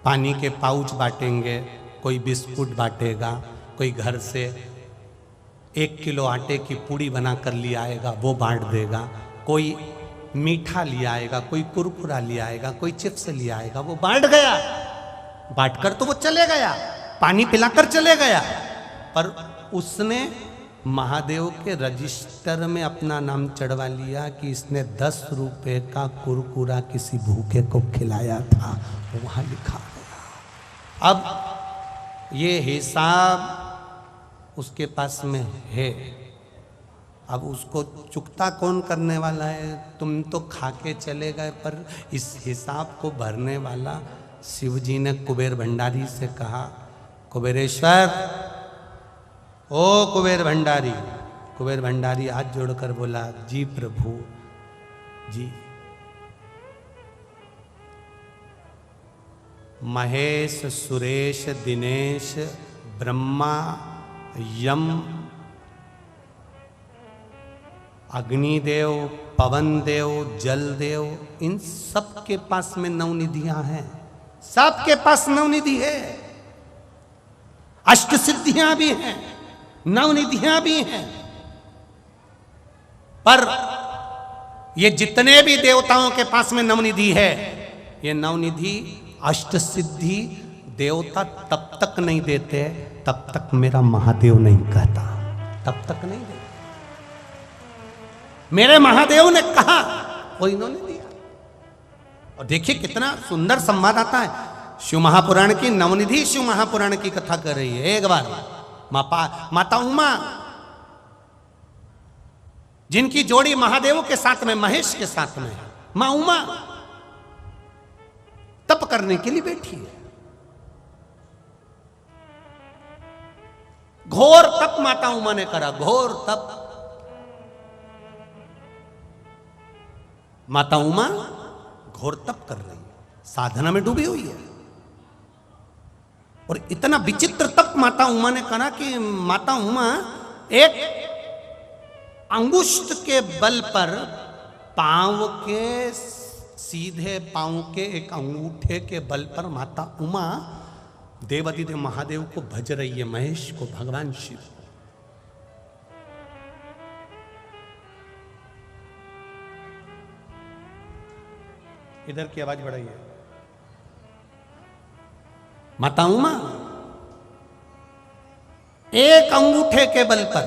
पानी के पाउच बांटेंगे, कोई बिस्कुट बांटेगा, कोई घर से 1 किलो आटे की पूड़ी बनाकर ले आएगा वो बांट देगा, कोई मीठा ले आएगा, कोई कुरकुरा ले आएगा, कोई चिप्स ले आएगा, वो बांट गया, बांटकर तो वो चले गया, पानी पिलाकर चले गया, पर उसने महादेव के रजिस्टर में अपना नाम चढ़वा लिया कि इसने 10 रुपए का कुरकुरा किसी भूखे को खिलाया था, वहां लिखा गया। अब ये हिसाब उसके पास में है, अब उसको चुकता कौन करने वाला है? तुम तो खा के चले गए, पर इस हिसाब को भरने वाला शिव जी ने कुबेर भंडारी से कहा, कुबेरेश्वर, ओ कुबेर भंडारी। कुबेर भंडारी हाथ जोड़कर बोला, जी प्रभु जी। महेश, सुरेश, दिनेश, ब्रह्मा, यम, अग्निदेव, पवन देव, जल देव, इन सब के पास में नवनिधियां हैं, सबके पास नवनिधि है, अष्ट सिद्धियां भी हैं, नवनिधियां भी हैं। पर ये जितने भी देवताओं के पास में नवनिधि है, ये नवनिधि अष्ट सिद्धि देवता तब तक नहीं देते तब तक मेरा महादेव नहीं कहता, तब तक नहीं दे। मेरे महादेव ने कहा वो इन्होंने दिया। और देखिए कितना सुंदर संवाद आता है। शिव महापुराण की नवनिधि शिव महापुराण की कथा कर रही है। एक बार माता उमा जिनकी जोड़ी महादेव के साथ में महेश के साथ में है, मां उमा तप करने के लिए बैठी है। घोर तप माता उमा ने करा, घोर तप। माता उमा घोर तप कर रही है, साधना में डूबी हुई है। और इतना विचित्र तप माता उमा ने करा कि माता उमा एक अंगुष्ठ के बल पर पांव के सीधे पांव के एक अंगूठे के बल पर माता उमा देवादिदेव महादेव को भज रही है, महेश को, भगवान शिव। इधर की आवाज बढ़ाइए। माता उमा एक अंगूठे के बल पर,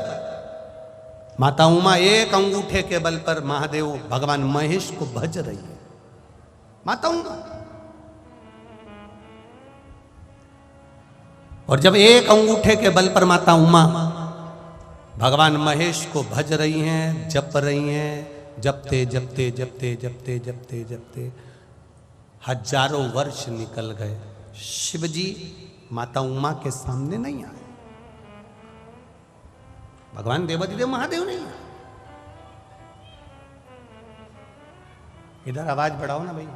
माता उमा एक अंगूठे के बल पर महादेव भगवान महेश को भज रही है। माता उमा, और जब एक अंगूठे के बल पर माता उमा भगवान महेश को भज रही हैं, जप रही हैं, जपते जपते जपते जपते जपते जपते हजारों वर्ष निकल गए। शिवजी माता उमा के सामने नहीं आए, भगवान देवादिदेव महादेव नहीं आए। इधर आवाज बढ़ाओ ना भाई।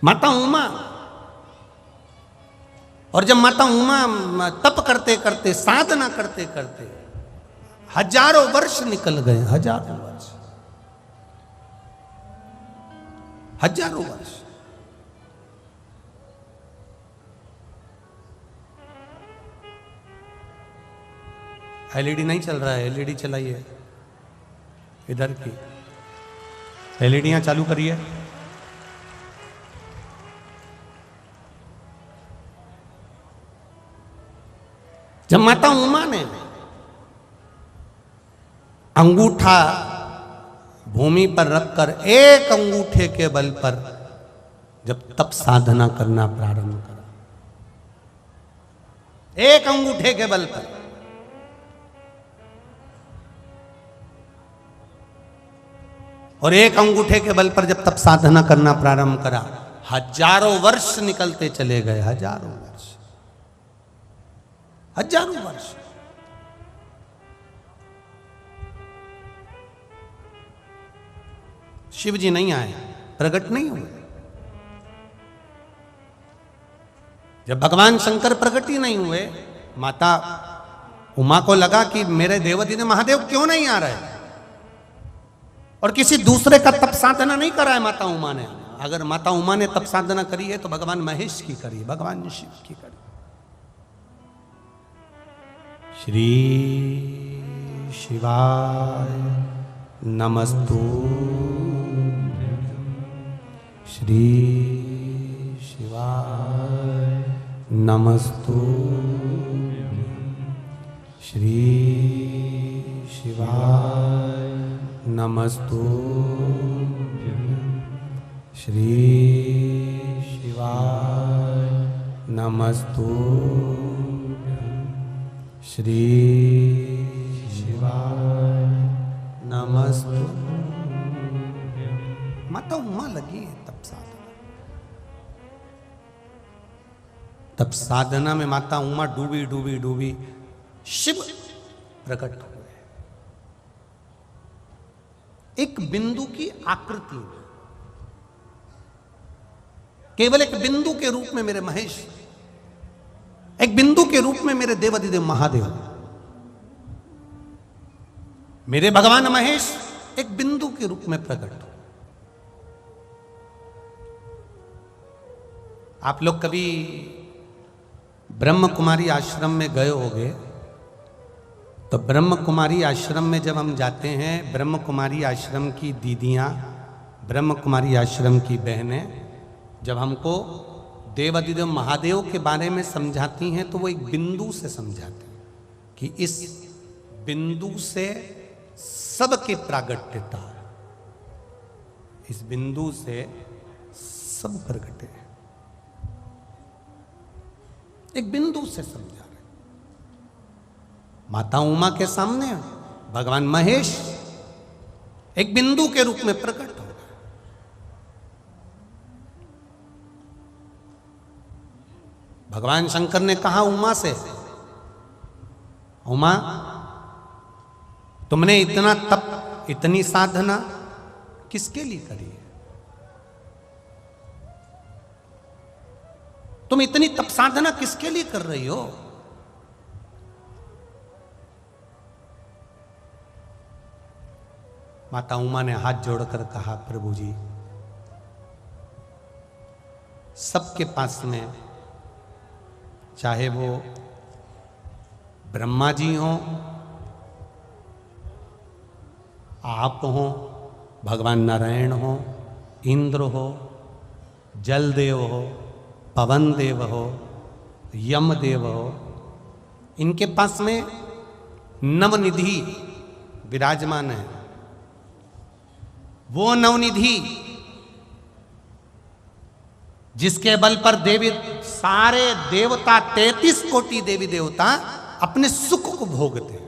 माता उमा, और जब माता उमा तप करते करते, साधना करते करते हजारों वर्ष निकल गए, हजारों वर्ष, हजारों वर्ष। एलईडी नहीं चल रहा है, एलईडी चलाइए। इधर की एलईडियां चालू करिए। जब माता उमा ने अंगूठा भूमि पर रखकर एक अंगूठे के बल पर जब तप साधना करना प्रारंभ करा, एक अंगूठे के बल पर, और एक अंगूठे के बल पर जब तप साधना करना प्रारंभ करा, हजारों वर्ष निकलते चले गए, हजारों वर्ष, हजारों वर्ष। शिव जी नहीं आए, प्रकट नहीं हुए। जब भगवान शंकर प्रकट ही नहीं हुए, माता उमा को लगा कि मेरे देवादिदेव महादेव क्यों नहीं आ रहे, और किसी दूसरे का तप साधना नहीं करा है माता उमा ने। अगर माता उमा ने तप साधना करी है तो भगवान महेश की करी, भगवान शिव की करी। श्री शिवाय नमस्तु, श्री शिवाय नमस्तु, श्री शिवाय नमस्तु, श्री शिवाय नमस्तु, श्री शिवाय नमस्तु। माता उमा लगी है तप साधना। तप साधना में माता उमा डूबी डूबी डूबी, शिव प्रकट हुए एक बिंदु की आकृति में, केवल एक बिंदु के रूप में मेरे महेश, एक बिंदु के रूप में मेरे देवादिदेव महादेव, मेरे भगवान महेश एक बिंदु के रूप में प्रकट हो। आप लोग कभी ब्रह्म कुमारी आश्रम में गए होंगे, तो ब्रह्म कुमारी आश्रम में जब हम जाते हैं, ब्रह्म कुमारी आश्रम की दीदियाँ, ब्रह्म कुमारी आश्रम की बहनें जब हमको देवादिदेव महादेव के बारे में समझाती हैं तो वो एक बिंदु से समझाती हैं। कि इस बिंदु से सबके प्रागट्यता, इस बिंदु से सब प्रगटे, एक बिंदु से समझा रहे। माता उमा के सामने भगवान महेश एक बिंदु के रूप में प्रकट हो गए। भगवान शंकर ने कहा उमा से, उमा तुमने इतना तप, इतनी साधना किसके लिए करी है? तुम इतनी तप साधना किसके लिए कर रही हो? माता उमा ने हाथ जोड़कर कहा, प्रभु जी, सबके पास में, चाहे वो ब्रह्मा जी हो, आप हो, भगवान नारायण हो, इंद्र हो, जल देव हो, पवन देव हो, यम देव हो, इनके पास में नवनिधि विराजमान है। वो नवनिधि जिसके बल पर देवी, सारे देवता, 33 कोटि देवी देवता अपने सुख को भोगते हैं।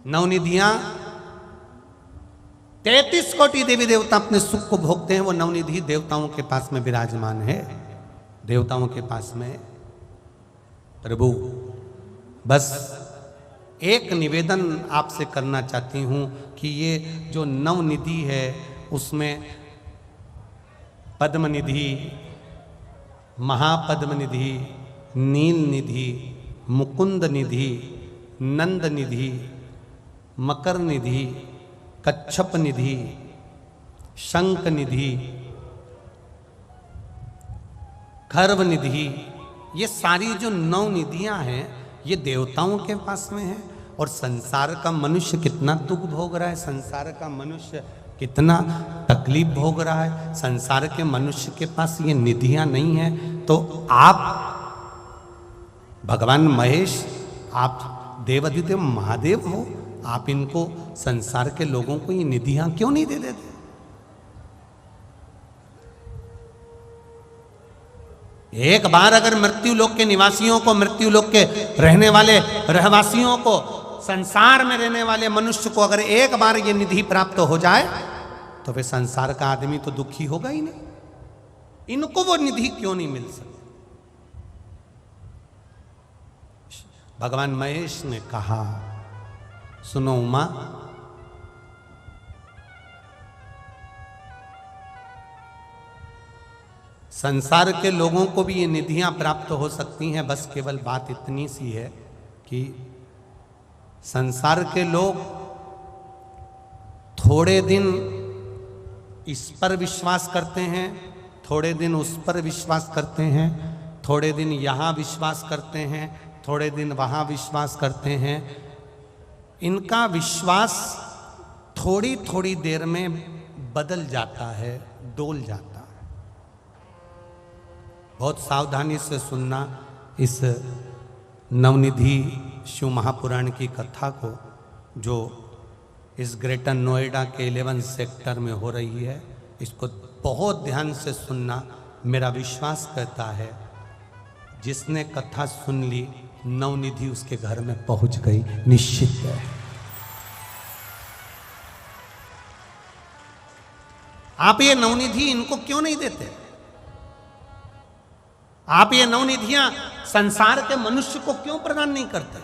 नवनिधियां 33 कोटि देवी देवता अपने सुख को भोगते हैं। वो नवनिधि देवताओं के पास में विराजमान है, देवताओं के पास में। प्रभु, बस एक निवेदन आपसे करना चाहती हूं कि ये जो नवनिधि है उसमें पद्मनिधि, महापद्मनिधि, नील निधि, मुकुंद निधि, नंद निधि, मकर निधि, कच्छप निधि, शंख निधि, खर्व निधि, ये सारी जो 9 निधियां हैं ये देवताओं के पास में है। और संसार का मनुष्य कितना दुख भोग रहा है, संसार का मनुष्य कितना तकलीफ भोग रहा है। संसार के मनुष्य के पास ये निधियां नहीं है, तो आप भगवान महेश, आप देवाधिदेव महादेव हो, आप इनको, संसार के लोगों को ये निधियां क्यों नहीं दे देते? एक बार अगर मृत्यु लोक के निवासियों को, मृत्यु लोक के रहने वाले रहवासियों को, संसार में रहने वाले मनुष्य को अगर एक बार ये निधि प्राप्त हो जाए तो वे संसार का आदमी तो दुखी होगा ही नहीं। इनको वो निधि क्यों नहीं मिल सकती? भगवान महेश ने कहा, सुनो उमा, संसार के लोगों को भी ये निधियां प्राप्त हो सकती हैं। बस केवल बात इतनी सी है कि संसार के लोग थोड़े दिन इस पर विश्वास करते हैं, थोड़े दिन उस पर विश्वास करते हैं, थोड़े दिन यहाँ विश्वास करते हैं, थोड़े दिन वहाँ विश्वास करते हैं। इनका विश्वास थोड़ी थोड़ी देर में बदल जाता है, डोल जाता है। बहुत सावधानी से सुनना इस नवनिधि शिव महापुराण की कथा को, जो इस ग्रेटर नोएडा के 11 सेक्टर में हो रही है। इसको बहुत ध्यान से सुनना। मेरा विश्वास कहता है जिसने कथा सुन ली, नवनिधि उसके घर में पहुंच गई, निश्चित है। आप ये नवनिधि इनको क्यों नहीं देते? आप ये नवनिधियां संसार के मनुष्य को क्यों प्रदान नहीं करते?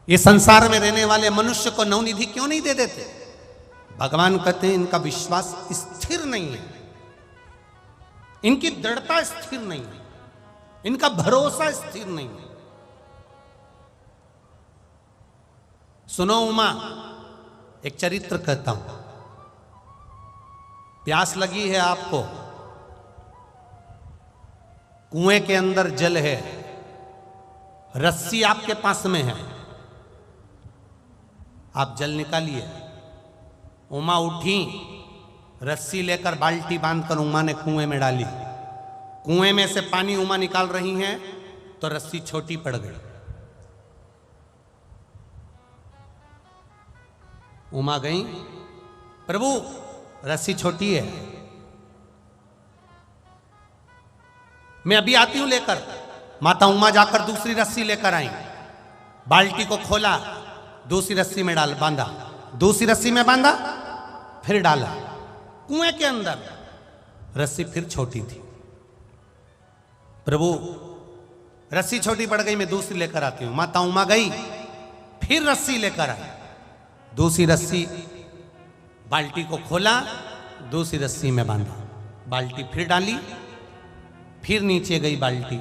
ये संसार में रहने वाले मनुष्य को नवनिधि क्यों नहीं दे देते? भगवान कहते हैं इनका विश्वास स्थिर नहीं है, इनकी दृढ़ता स्थिर नहीं है, इनका भरोसा स्थिर नहीं है। सुनो उमा, एक चरित्र कहता हूं। प्यास लगी है आपको, कुएं के अंदर जल है, रस्सी आपके पास में है, आप जल निकालिए। उमा उठी, रस्सी लेकर बाल्टी बांधकर उमा ने कुएं में डाली। कुएं में से पानी उमा निकाल रही हैं तो रस्सी छोटी पड़ गई। उमा गई, प्रभु रस्सी छोटी है, मैं अभी आती हूं लेकर। माता उमा जाकर दूसरी रस्सी लेकर आई, बाल्टी को खोला, दूसरी रस्सी में डाल बांधा, दूसरी रस्सी में बांधा, फिर डाला कुएं के अंदर। रस्सी फिर छोटी थी। प्रभु रस्सी छोटी पड़ गई, मैं दूसरी लेकर आती हूं। माता उमा गई, फिर रस्सी लेकर आई, दूसरी रस्सी, बाल्टी को खोला, दूसरी रस्सी में बांधा, बाल्टी फिर डाली, फिर नीचे गई बाल्टी,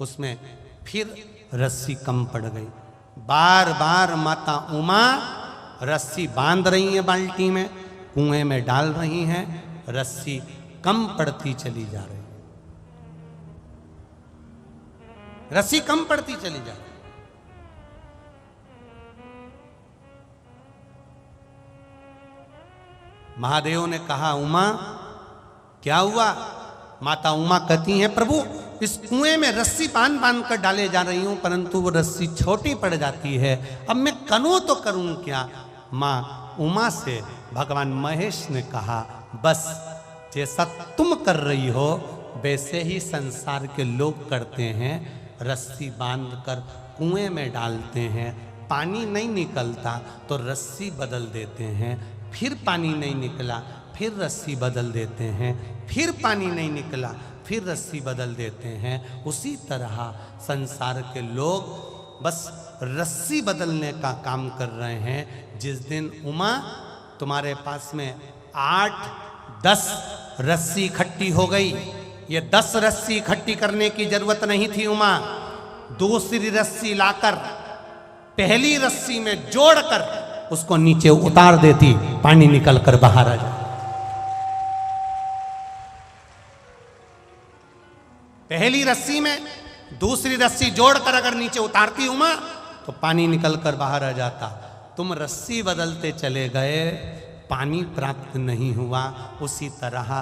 उसमें फिर रस्सी कम पड़ गई। बार बार माता उमा रस्सी बांध रही है बाल्टी में, कुएं में डाल रही हैं, रस्सी कम पड़ती चली जा रही, रस्सी कम पड़ती चली जा रही। महादेव ने कहा, उमा क्या हुआ? माता उमा कहती हैं, प्रभु इस कुएं में रस्सी बांध बांध कर डाले जा रही हूं, परंतु वो रस्सी छोटी पड़ जाती है, अब मैं करूं तो करूं क्या? मां उमा से भगवान महेश ने कहा, बस जैसा तुम कर रही हो वैसे ही संसार के लोग करते हैं, रस्सी बांध कर कुएं में डालते हैं, पानी नहीं निकलता तो रस्सी बदल देते हैं, फिर पानी नहीं निकला फिर रस्सी बदल देते हैं, फिर पानी नहीं निकला फिर रस्सी बदल देते हैं। उसी तरह संसार के लोग बस रस्सी बदलने का काम कर रहे हैं। जिस दिन उमा तुम्हारे पास में 8-10 रस्सी इकट्ठी हो गई, ये 10 रस्सी इकट्ठी करने की जरूरत नहीं थी। उमा दूसरी रस्सी लाकर पहली रस्सी में जोड़कर उसको नीचे उतार देती, पानी निकल कर बाहर आ जाए। पहली रस्सी में दूसरी रस्सी जोड़कर अगर नीचे उतारती उमा तो पानी निकल कर बाहर आ जाता। तुम रस्सी बदलते चले गए, पानी प्राप्त नहीं हुआ। उसी तरह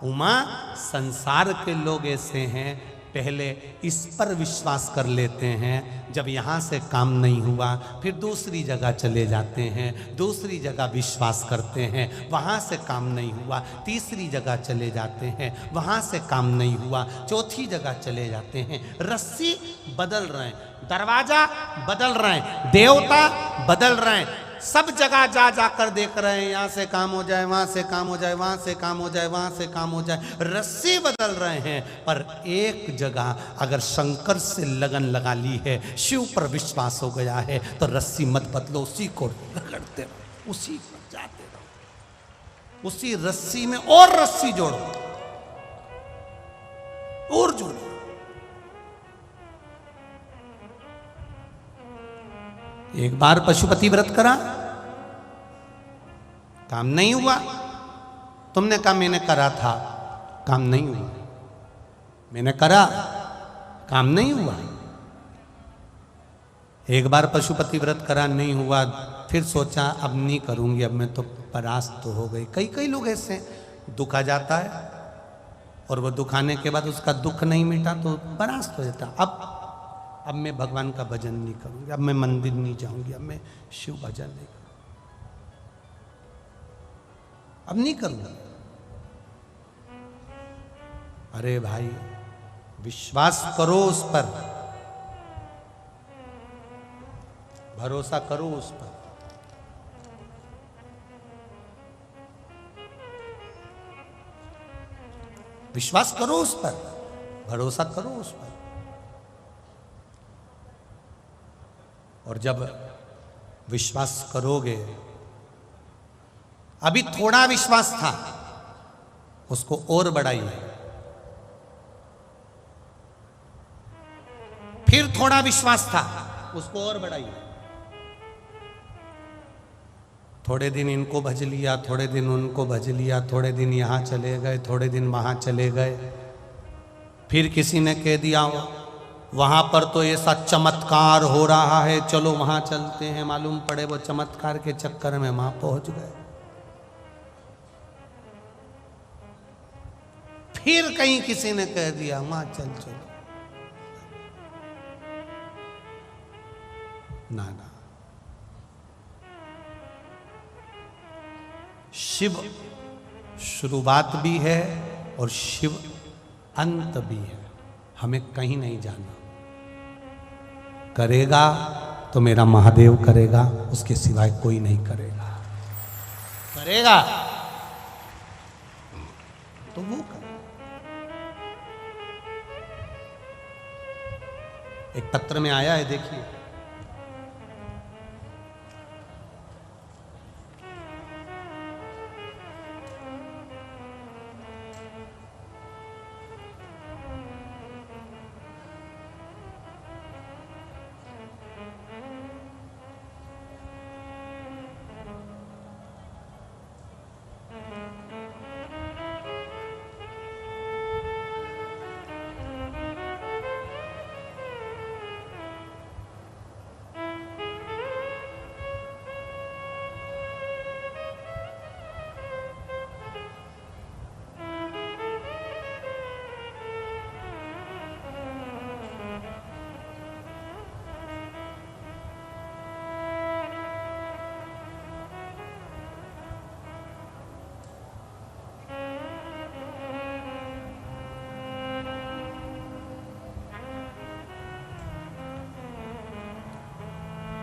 उमा संसार के लोग ऐसे हैं, पहले इस पर विश्वास कर लेते हैं, जब यहाँ से काम नहीं हुआ फिर दूसरी जगह चले जाते हैं, दूसरी जगह विश्वास करते हैं, वहाँ से काम नहीं हुआ, तीसरी जगह चले जाते हैं, वहाँ से काम नहीं हुआ, चौथी जगह चले जाते हैं। रस्सी बदल रहे हैं, दरवाजा बदल रहे हैं, देवता बदल रहे हैं, सब जगह जा जाकर देख रहे हैं, यहाँ से काम हो जाए, वहाँ से काम हो जाए, वहाँ से काम हो जाए, वहाँ से काम हो जाए, रस्सी बदल रहे हैं। पर एक जगह अगर शंकर से लगन लगा ली है, शिव पर विश्वास हो गया है, तो रस्सी मत बदलो, उसी को रगड़ते रहो, उसी पर जाते रहो, उसी रस्सी में और रस्सी जोड़ो और जोड़ो। एक बार पशुपति व्रत करा, काम नहीं हुआ, तुमने कहा मैंने करा था, काम नहीं हुआ, मैंने करा, काम नहीं हुआ। एक बार पशुपति व्रत करा, नहीं हुआ, फिर सोचा अब नहीं करूंगी, अब मैं तो परास्त तो हो गई। कई कई लोग ऐसे दुख आ जाता है और वो दुख आने के बाद उसका दुख नहीं मिटा तो परास्त हो जाता। अब मैं भगवान का भजन नहीं करूंगी, अब मैं मंदिर नहीं जाऊंगी, अब मैं शिव भजन नहीं करूंगी, अब नहीं करूंगा। अरे भाई विश्वास करो उस पर, भरोसा करो उस पर। विश्वास करो उस पर, भरोसा करो उस पर। और जब विश्वास करोगे, अभी थोड़ा विश्वास था उसको और बढ़ाइए, फिर थोड़ा विश्वास था उसको और बढ़ाइए। थोड़े दिन इनको भज लिया, थोड़े दिन उनको भज लिया, थोड़े दिन यहां चले गए, थोड़े दिन वहां चले गए, फिर किसी ने कह दिया वहां पर तो ऐसा चमत्कार हो रहा है, चलो वहां चलते हैं। मालूम पड़े वो चमत्कार के चक्कर में वहां पहुंच गए। फिर कहीं किसी ने कह दिया मां चल चल, ना ना, शिव शुरुआत भी है और शिव अंत भी है, हमें कहीं नहीं जाना। करेगा तो मेरा महादेव करेगा, उसके सिवाय कोई नहीं करेगा। करेगा तो वो करेगा। एक पत्र में आया है, देखिए,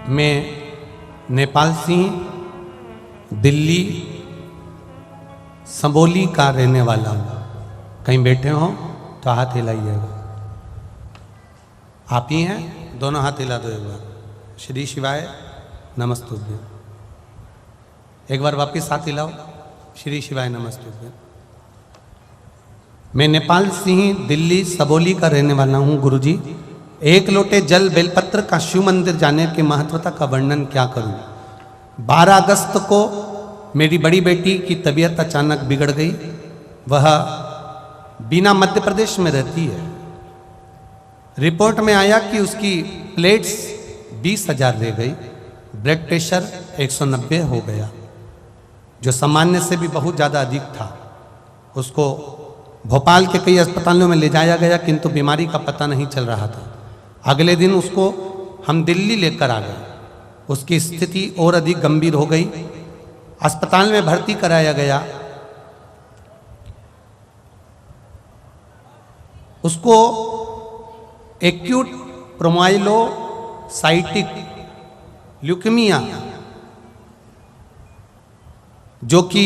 मैं नेपाल सिंह, दिल्ली संबोली का रहने वाला हूँ। कहीं बैठे हो तो हाथ हिलाइएगा। आप ही हैं? दोनों हाथ हिला दो एक बार। श्री शिवाय नमस्तुभ्यं। एक बार वापिस हाथ हिलाओ। श्री शिवाय नमस्तुभ्यं। मैं नेपाल सिंह, दिल्ली सबोली का रहने वाला हूँ। गुरुजी, एक लोटे जल बेलपत्र का शिव मंदिर जाने की महत्वता का वर्णन क्या करूं। 12 अगस्त को मेरी बड़ी बेटी की तबीयत अचानक बिगड़ गई। वह बीना मध्य प्रदेश में रहती है। रिपोर्ट में आया कि उसकी प्लेट्स 20,000 रह गई, ब्लड प्रेशर 190 हो गया, जो सामान्य से भी बहुत ज़्यादा अधिक था। उसको भोपाल के कई अस्पतालों में ले जाया गया, किंतु बीमारी का पता नहीं चल रहा था। अगले दिन उसको हम दिल्ली लेकर आ गए। उसकी स्थिति और अधिक गंभीर हो गई। अस्पताल में भर्ती कराया गया। उसको एक्यूट प्रोमाइलोसाइटिक ल्यूकेमिया, जो कि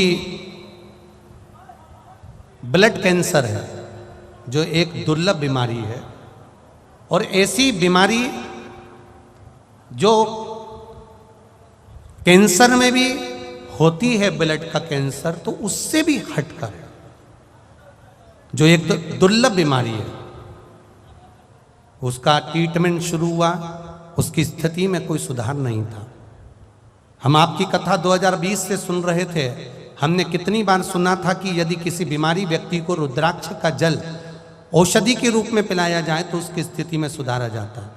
ब्लड कैंसर है, जो एक दुर्लभ बीमारी है, और ऐसी बीमारी जो कैंसर में भी होती है, ब्लड का कैंसर, तो उससे भी हटकर जो एक दुर्लभ बीमारी है। उसका ट्रीटमेंट शुरू हुआ। उसकी स्थिति में कोई सुधार नहीं था। हम आपकी कथा 2020 से सुन रहे थे। हमने कितनी बार सुना था कि यदि किसी बीमारी व्यक्ति को रुद्राक्ष का जल औषधि के रूप में पिलाया जाए तो उसकी स्थिति में सुधार आ जाता है।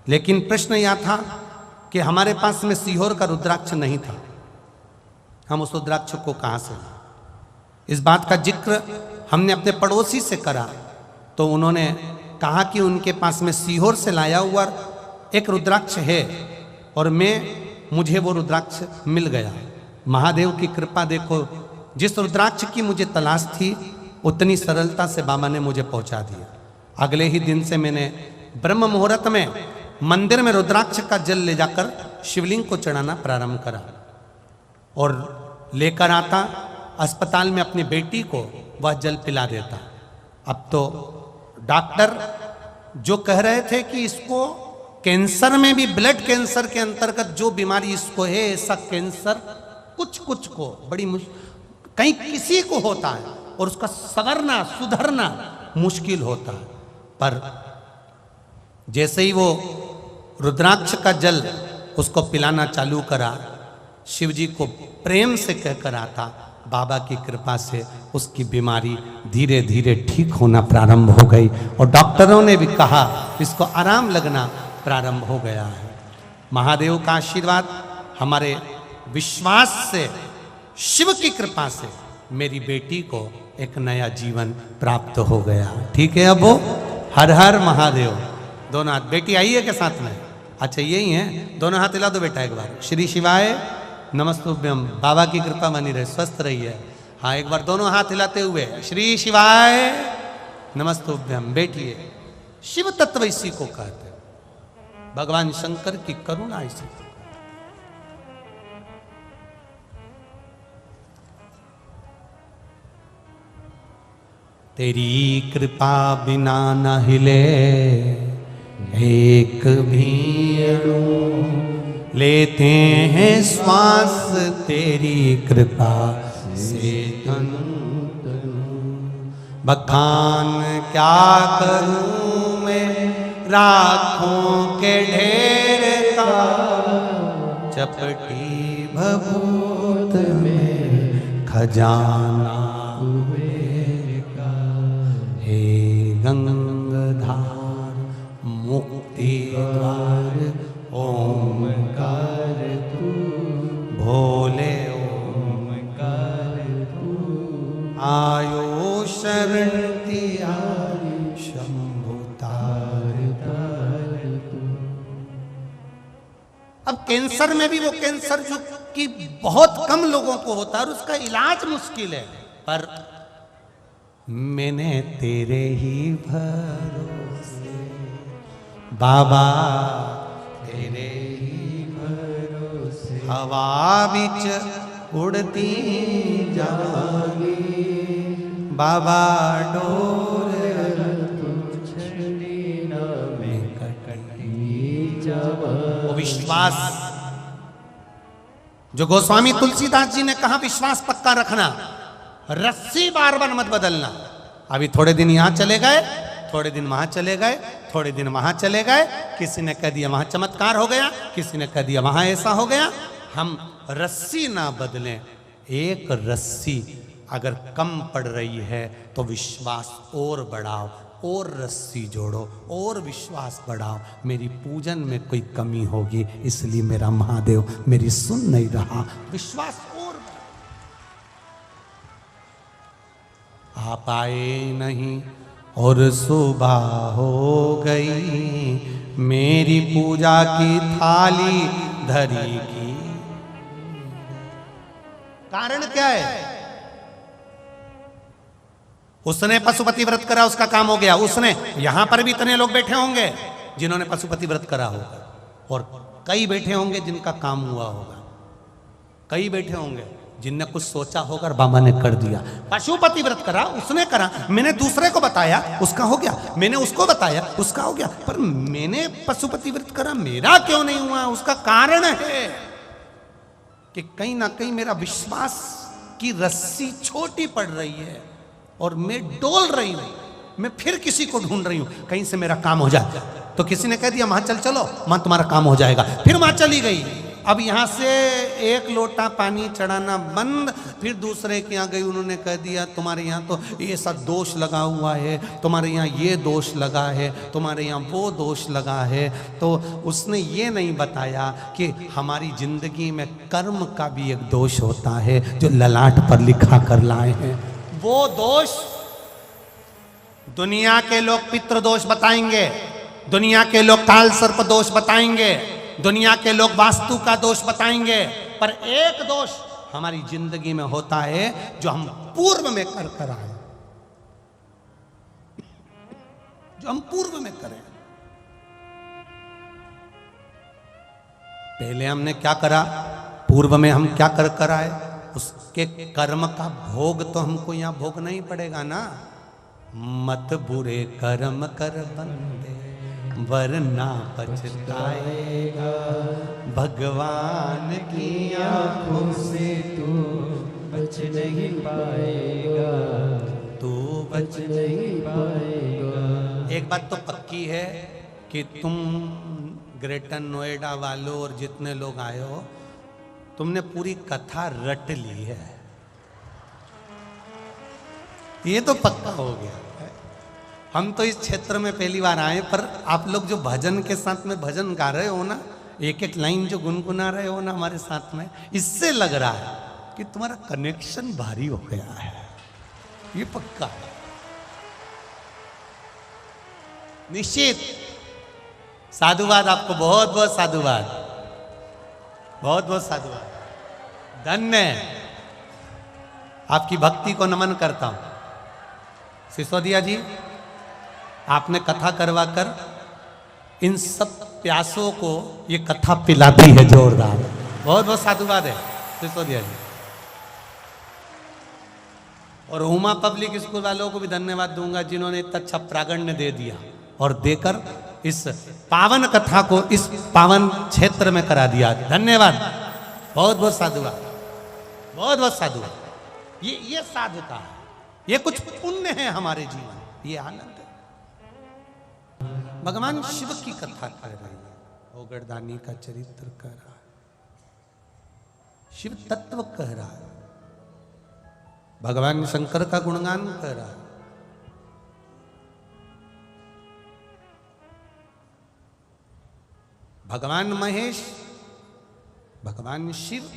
लेकिन प्रश्न यह था कि हमारे पास में सीहोर का रुद्राक्ष नहीं था। हम उस रुद्राक्ष को कहाँ से लाएं? इस बात का जिक्र हमने अपने पड़ोसी से करा तो उन्होंने कहा कि उनके पास में सीहोर से लाया हुआ एक रुद्राक्ष है, और मुझे वो रुद्राक्ष मिल गया। महादेव की कृपा देखो, जिस रुद्राक्ष की मुझे तलाश थी उतनी सरलता से बाबा ने मुझे पहुंचा दिया। अगले ही दिन से मैंने ब्रह्म मुहूर्त में मंदिर में रुद्राक्ष का जल ले जाकर शिवलिंग को चढ़ाना प्रारंभ करा और लेकर आता अस्पताल में अपनी बेटी को वह जल पिला देता। अब तो डॉक्टर जो कह रहे थे कि इसको कैंसर में भी, ब्लड कैंसर के अंतर्गत जो बीमारी इसको है, ऐसा कैंसर कुछ को बड़ी कहीं किसी को होता है और उसका सवरना सुधरना मुश्किल होता है। पर जैसे ही वो रुद्राक्ष का जल उसको पिलाना चालू करा, शिवजी को प्रेम से कहकर आता, बाबा की कृपा से उसकी बीमारी धीरे धीरे ठीक होना प्रारंभ हो गई और डॉक्टरों ने भी कहा इसको आराम लगना प्रारंभ हो गया है। महादेव का आशीर्वाद, हमारे विश्वास से, शिव की कृपा से मेरी बेटी को एक नया जीवन प्राप्त हो गया। ठीक है, अब वो हर हर महादेव। दोनों हाथ, बेटी आई है के साथ में? अच्छा यही है, दोनों हाथ हिला दो बेटा एक बार। श्री शिवाय नमस्तुभ्यम। बाबा की कृपा बनी रहे, स्वस्थ रही है। हाँ एक बार दोनों हाथ हिलाते हुए श्री शिवाय नमस्तुभ्यम। बैठिए। शिव तत्व इसी को कहते हैं, भगवान शंकर की करुणा इसी को। तेरी कृपा बिना न हिले एक भी अणु, लेते हैं श्वास तेरी कृपा से तनु तनु। बखान क्या करूं मैं राखों के ढेर का, चपटी भभूत में खजाना हे गंगाधार मुक्ति द्वार ओमकार तू, भोले ओमकार तू, आयो शरण तिहारी शंभु तार तार तू। अब कैंसर में भी वो कैंसर जो कि बहुत कम लोगों को होता है और उसका इलाज मुश्किल है, पर मैंने तेरे ही भरोसे बाबा, तेरे ही भरोसे हवा बिच उड़ती जागी बाबा, डोर में कटी जावा। वो विश्वास जो गोस्वामी तुलसीदास जी ने कहा, विश्वास पक्का रखना, रस्सी बार बार मत बदलना। अभी थोड़े दिन यहां चले गए, थोड़े दिन वहां चले गए, थोड़े दिन वहां चले गए, किसी ने कह दिया वहां चमत्कार हो गया, किसी ने कह दिया वहां ऐसा हो गया। हम रस्सी ना बदलें। एक रस्सी अगर कम पड़ रही है तो विश्वास और बढ़ाओ, और रस्सी जोड़ो, और विश्वास बढ़ाओ। मेरी पूजन में कोई कमी होगी इसलिए मेरा महादेव मेरी सुन नहीं रहा, विश्वास और। आप आए नहीं और सुबह हो गई, मेरी पूजा की थाली धरी की। कारण क्या है? उसने पशुपति व्रत करा, उसका काम हो गया। उसने, यहां पर भी इतने लोग बैठे होंगे जिन्होंने पशुपति व्रत करा होगा, और कई बैठे होंगे जिनका काम हुआ होगा, कई बैठे होंगे जिनने कुछ सोचा होगा और बाबा ने कर दिया। पशुपति व्रत करा, उसने करा, मैंने दूसरे को बताया, उसका हो गया, मैंने उसको बताया, उसका हो गया, पर मैंने पशुपति व्रत करा, मेरा क्यों नहीं हुआ? उसका कारण है कि कहीं ना कहीं मेरा विश्वास की रस्सी छोटी पड़ रही है और मैं डोल रही हूं, मैं फिर किसी को ढूंढ रही हूं कहीं से मेरा काम हो जाए। तो किसी ने कह दिया वहां चलो, वहां तुम्हारा काम हो जाएगा, फिर वहां चली गई। अब यहां से एक लोटा पानी चढ़ाना बंद, फिर दूसरे के यहाँ गई, उन्होंने कह दिया तुम्हारे यहाँ तो ये सब दोष लगा हुआ है, तुम्हारे यहाँ ये दोष लगा है, तुम्हारे यहाँ वो दोष लगा है। तो उसने ये नहीं बताया कि हमारी जिंदगी में कर्म का भी एक दोष होता है जो ललाट पर लिखा कर लाए हैं। वो दोष दुनिया के लोग पितृदोष बताएंगे, दुनिया के लोग काल सर्प दोष बताएंगे, दुनिया के लोग वास्तु का दोष बताएंगे, पर एक दोष हमारी जिंदगी में होता है जो हम पूर्व में कर आए, जो हम पूर्व में करें। पहले हमने क्या करा, पूर्व में हम क्या कर आए, उसके कर्म का भोग तो हमको यहां भोगना ही पड़ेगा ना। मत बुरे कर्म कर बंदे वरना पछताएगा, भगवान की आंखों से तू बच नहीं पाएगा, तू बच नहीं पाएगा। एक बात तो पक्की है कि तुम ग्रेटर नोएडा वालों और जितने लोग आए हो, तुमने पूरी कथा रट ली है, ये तो पक्का हो गया। हम तो इस क्षेत्र में पहली बार आए, पर आप लोग जो भजन के साथ में भजन गा रहे हो ना, एक एक लाइन जो गुनगुना रहे हो ना हमारे साथ में, इससे लग रहा है कि तुम्हारा कनेक्शन भारी हो गया है। ये पक्का है, निश्चित। साधुवाद आपको, बहुत बहुत साधुवाद, बहुत बहुत साधुवाद। धन्य, आपकी भक्ति को नमन करता हूं। सिसोदिया जी, आपने कथा करवा कर इन सब प्यासों को ये कथा पिलाती है जोरदार। बहुत बहुत साधुवाद है सिसोदिया जी। और उमा पब्लिक स्कूल वालों को भी धन्यवाद दूंगा जिन्होंने इतना अच्छा प्रागण्य दे दिया और देकर इस पावन कथा को इस पावन क्षेत्र में करा दिया। धन्यवाद, बहुत बहुत साधुवाद, बहुत बहुत साधुवाद। ये साधुता है, ये कुछ पुण्य है हमारे जीवन, ये आनंद है। भगवान शिव की कथा कर रही है, ओगरदानी का चरित्र कह रहा है, शिव तत्व कह रहा है, भगवान शंकर का गुणगान कर रहा है। भगवान महेश, भगवान शिव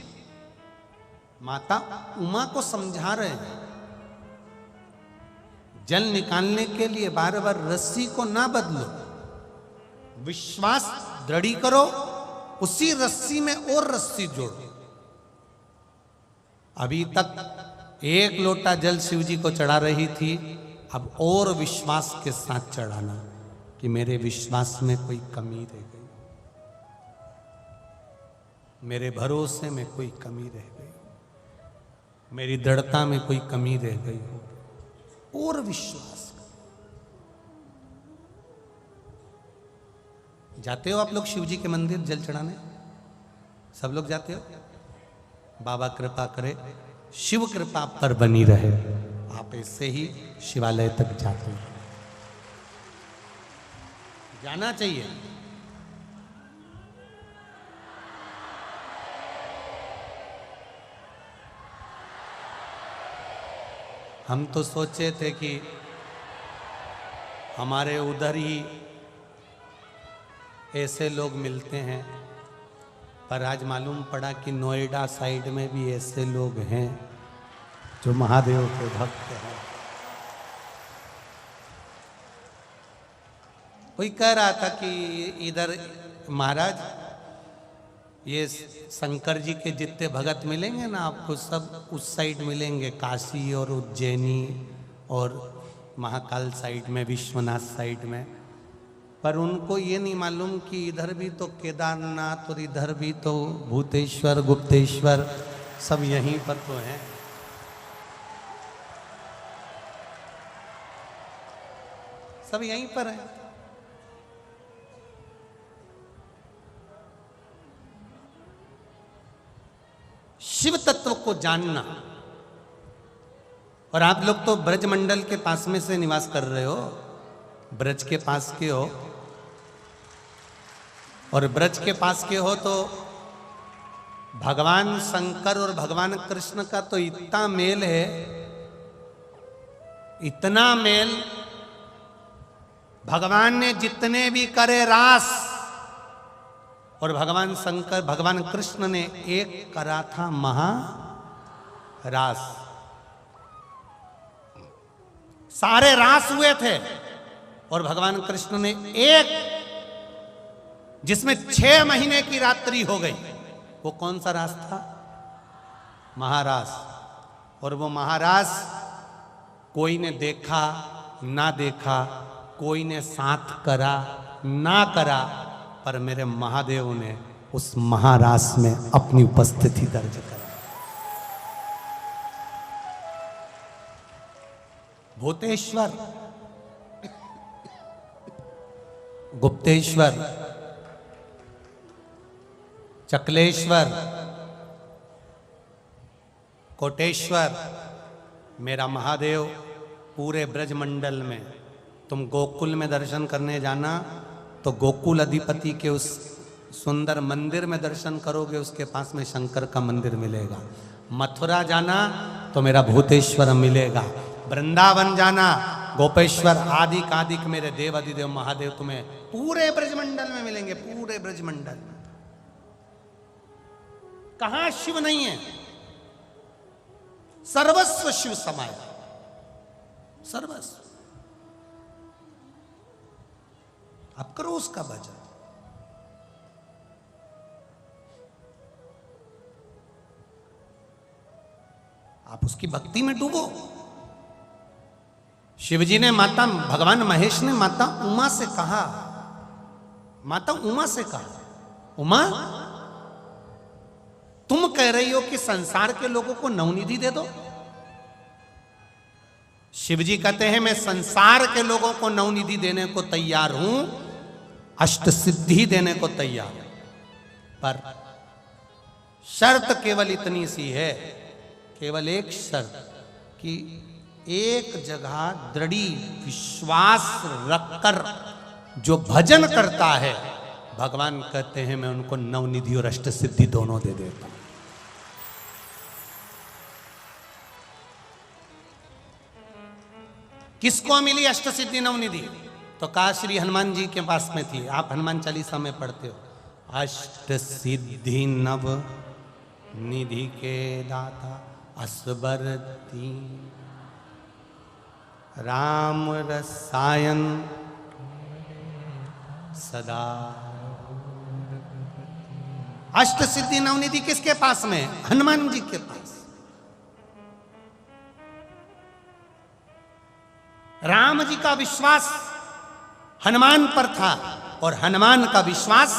माता उमा को समझा रहे हैं, जल निकालने के लिए बार बार रस्सी को ना बदलो, विश्वास दृढ़ करो, उसी रस्सी में और रस्सी जोड़ो। अभी तक एक लोटा जल शिव जी को चढ़ा रही थी, अब और विश्वास के साथ चढ़ाना कि मेरे विश्वास में कोई कमी रह गई, मेरे भरोसे में कोई कमी रह गई, मेरी दृढ़ता में कोई कमी रह गई हो, और विश्वास। जाते हो आप लोग शिव जी के मंदिर जल चढ़ाने? सब लोग जाते हो? बाबा कृपा करे, शिव कृपा पर बनी रहे, आप इससे ही शिवालय तक जाते हो। जाना चाहिए। हम तो सोचे थे कि हमारे उधर ही ऐसे लोग मिलते हैं, पर आज मालूम पड़ा कि नोएडा साइड में भी ऐसे लोग हैं जो महादेव के भक्त हैं। कोई कह रहा था कि इधर महाराज ये शंकर जी के जितने भगत मिलेंगे ना आपको, सब उस साइड मिलेंगे, काशी और उज्जैनी और महाकाल साइड में, विश्वनाथ साइड में। पर उनको ये नहीं मालूम कि इधर भी तो केदारनाथ और इधर भी तो भूतेश्वर, गुप्तेश्वर सब यहीं पर तो हैं। सब यहीं पर हैं। शिव तत्व को जानना। और आप लोग तो ब्रजमंडल के पास में से निवास कर रहे हो, ब्रज के पास के हो, और ब्रज के पास के हो तो भगवान शंकर और भगवान कृष्ण का तो इतना मेल है, इतना मेल। भगवान ने जितने भी करे रास, और भगवान शंकर, भगवान कृष्ण ने एक करा था महारास। सारे रास हुए थे और भगवान कृष्ण ने एक, जिसमें 6 महीने की रात्रि हो गई। वो कौन सा रास था? महारास। और वो महारास कोई ने देखा ना देखा, कोई ने साथ करा ना करा, पर मेरे महादेव ने उस महारास में अपनी उपस्थिति दर्ज करी। भूतेश्वर, गुप्तेश्वर, चकलेश्वर, कोटेश्वर, मेरा महादेव पूरे ब्रजमंडल में। तुम गोकुल में दर्शन करने जाना तो गोकुल अधिपति के उस सुंदर मंदिर में दर्शन करोगे, उसके पास में शंकर का मंदिर मिलेगा। मथुरा जाना तो मेरा भूतेश्वर मिलेगा। वृंदावन जाना, गोपेश्वर आदि कादिक मेरे देव अधिदेव महादेव तुम्हें पूरे ब्रजमंडल में मिलेंगे, पूरे ब्रजमंडल में। कहां शिव नहीं है? सर्वस्व शिव समाया। सर्वस्व। आप करो उसका भजन। आप उसकी भक्ति में डूबो। शिवजी ने माता, भगवान महेश ने माता उमा से कहा, माता उमा से कहा, उमा तुम कह रही हो कि संसार के लोगों को नवनिधि दे दो। शिवजी कहते हैं मैं संसार के लोगों को नवनिधि देने को तैयार हूं, अष्ट सिद्धि देने को तैयार हूं, पर शर्त केवल इतनी सी है, केवल एक शर्त, कि एक जगह दृढ़ी विश्वास रखकर जो भजन करता है, भगवान कहते हैं मैं उनको नवनिधि और अष्ट सिद्धि दोनों दे देता हूं। किसको मिली अष्ट सिद्धि नवनिधि? तो कहा श्री हनुमान जी के पास में थी। आप हनुमान चालीसा में पढ़ते हो, अष्ट सिद्धि नव निधि के दाता असबर दीन, राम रसायन सदा। अष्ट सिद्धि नवनिधि किसके पास में? हनुमान जी के पास। राम जी का विश्वास हनुमान पर था और हनुमान का विश्वास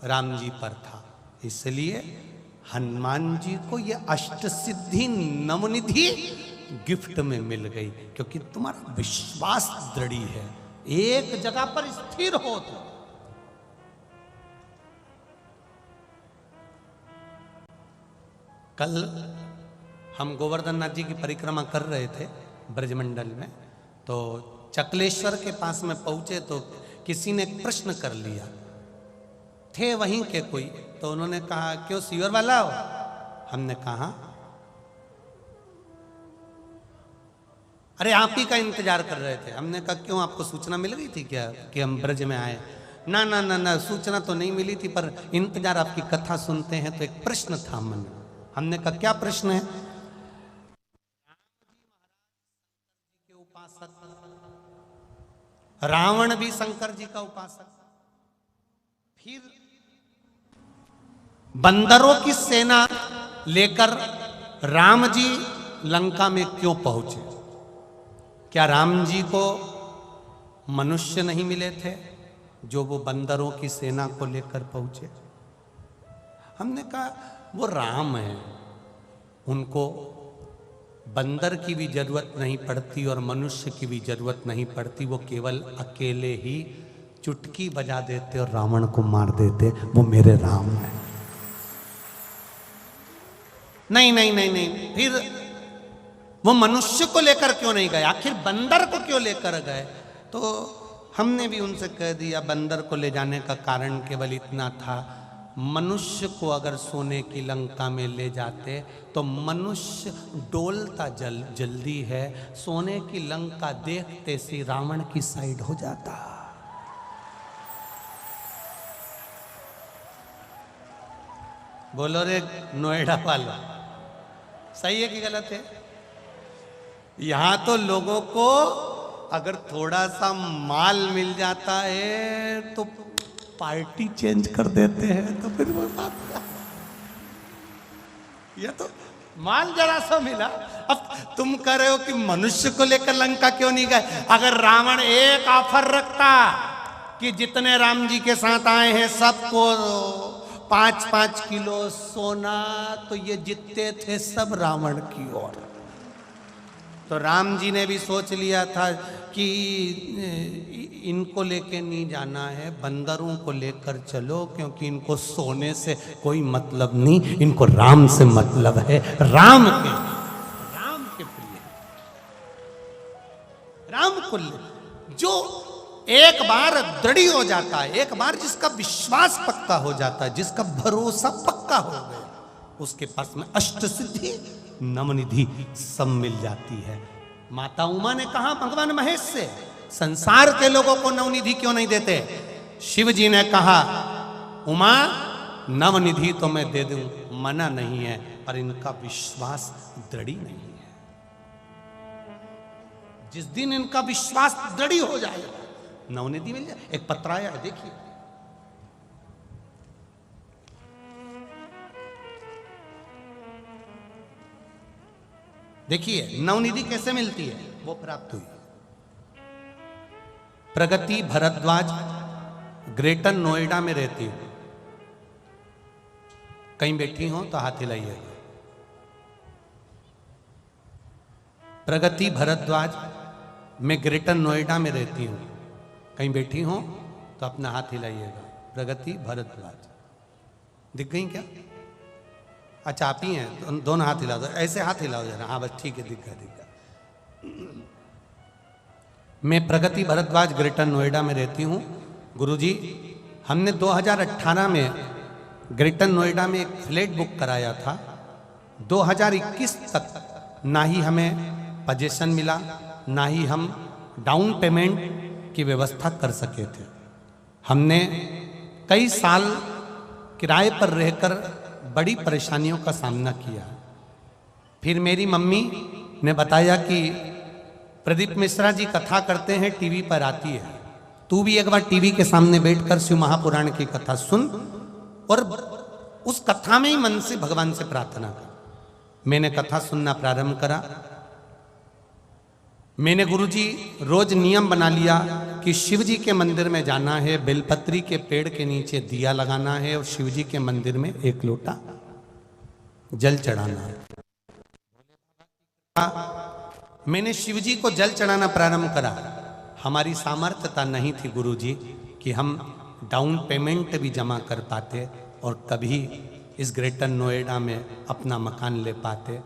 राम जी पर था, इसलिए हनुमान जी को यह अष्ट सिद्धि नवनिधि गिफ्ट में मिल गई, क्योंकि तुम्हारा विश्वास दृढ़ है, एक जगह पर स्थिर हो। तो कल हम गोवर्धन नाथ जी की परिक्रमा कर रहे थे ब्रजमंडल में, तो चकलेश्वर के पास में पहुंचे तो किसी ने एक प्रश्न कर लिया, थे वहीं के कोई, तो उन्होंने कहा क्यों सीवर वाला हो? हमने कहा अरे आप ही का इंतजार कर रहे थे। हमने कहा क्यों, आपको सूचना मिल गई थी क्या कि हम ब्रज में आए? ना ना ना ना, सूचना तो नहीं मिली थी, पर इंतजार, आपकी कथा सुनते हैं तो एक प्रश्न था मन में। हमने कहा क्या प्रश्न है? रावण भी शंकर जी का उपासक, फिर बंदरों की सेना लेकर राम जी लंका में क्यों पहुंचे? क्या राम जी को मनुष्य नहीं मिले थे जो वो बंदरों की सेना को लेकर पहुंचे? हमने कहा वो राम है, उनको बंदर की भी जरूरत नहीं पड़ती और मनुष्य की भी जरूरत नहीं पड़ती, वो केवल अकेले ही चुटकी बजा देते और रावण को मार देते, वो मेरे राम है। नहीं नहीं नहीं नहीं, फिर वो मनुष्य को लेकर क्यों नहीं गए, आखिर बंदर को क्यों लेकर गए? तो हमने भी उनसे कह दिया बंदर को ले जाने का कारण केवल इतना था, मनुष्य को अगर सोने की लंका में ले जाते तो मनुष्य डोलता जल्दी है, सोने की लंका देखते से रावण की साइड हो जाता। बोलो रे नोएडा वाला, सही है कि गलत है? यहां तो लोगों को अगर थोड़ा सा माल मिल जाता है तो पार्टी चेंज कर देते हैं, तो फिर वो बात, ये तो माल जरा सा मिला। अब तुम कह रहे हो कि मनुष्य को लेकर लंका क्यों नहीं गए? अगर रावण एक ऑफर रखता कि जितने राम जी के साथ आए हैं सबको 5-5 किलो सोना, तो ये जीतते थे सब रावण की ओर। तो राम जी ने भी सोच लिया था कि इनको लेके नहीं जाना है, बंदरों को लेकर चलो, क्योंकि इनको सोने से कोई मतलब नहीं, इनको राम से मतलब है, राम के प्रिय, राम को जो एक बार दृढ़ हो जाता है, एक बार जिसका विश्वास पक्का हो जाता है, जिसका भरोसा पक्का हो गया, उसके पास में अष्ट सिद्धि नवनिधि सब मिल जाती है। माता उमा ने कहा भगवान महेश से, संसार के लोगों को नवनिधि क्यों नहीं देते? शिव जी ने कहा उमा नवनिधि तो मैं दे दूं, मना नहीं है, पर इनका विश्वास दृढ़ नहीं है। जिस दिन इनका विश्वास दृढ़ हो जाएगा, नवनिधि मिल जाए। एक पत्र आया है, देखिए। देखिए नवनिधि कैसे मिलती है, वो प्राप्त हुई। प्रगति भरद्वाज, ग्रेटर नोएडा में रहती हूं। कहीं बैठी हो तो हाथ हिलाइएगा। प्रगति भरद्वाज, मैं ग्रेटर नोएडा में रहती हूं। कहीं बैठी हो तो अपना हाथ हिलाइएगा। प्रगति भरद्वाज दिख गई क्या? अच्छा आप ही हैं, तो दोनों हाथ हिला दो, ऐसे हाथ हिलाओ जरा। हाँ बस ठीक है, दिख गया दिख गया। मैं प्रगति भरद्वाज ग्रेटर नोएडा में रहती हूँ। गुरुजी, हमने 2018 में ग्रेटर नोएडा में एक फ्लैट बुक कराया था। 2021 तक ना ही हमें पोजीशन मिला, ना ही हम डाउन पेमेंट की व्यवस्था कर सके थे। हमने कई साल किराए पर रहकर बड़ी परेशानियों का सामना किया। फिर मेरी मम्मी ने बताया कि प्रदीप मिश्रा जी कथा करते हैं, टीवी पर आती है, तू भी एक बार टीवी के सामने बैठकर शिव महापुराण की कथा सुन और उस कथा में ही मन से भगवान से प्रार्थना कर। मैंने कथा सुनना प्रारंभ करा। मैंने गुरुजी रोज नियम बना लिया कि शिव जी के मंदिर में जाना है, बेलपत्री के पेड़ के नीचे दिया लगाना है और शिव जी के मंदिर में 1 लोटा जल चढ़ाना है। मैंने शिव जी को जल चढ़ाना प्रारंभ करा। हमारी सामर्थ्यता नहीं थी गुरुजी कि हम डाउन पेमेंट भी जमा कर पाते और कभी इस ग्रेटर नोएडा में अपना मकान ले पाते।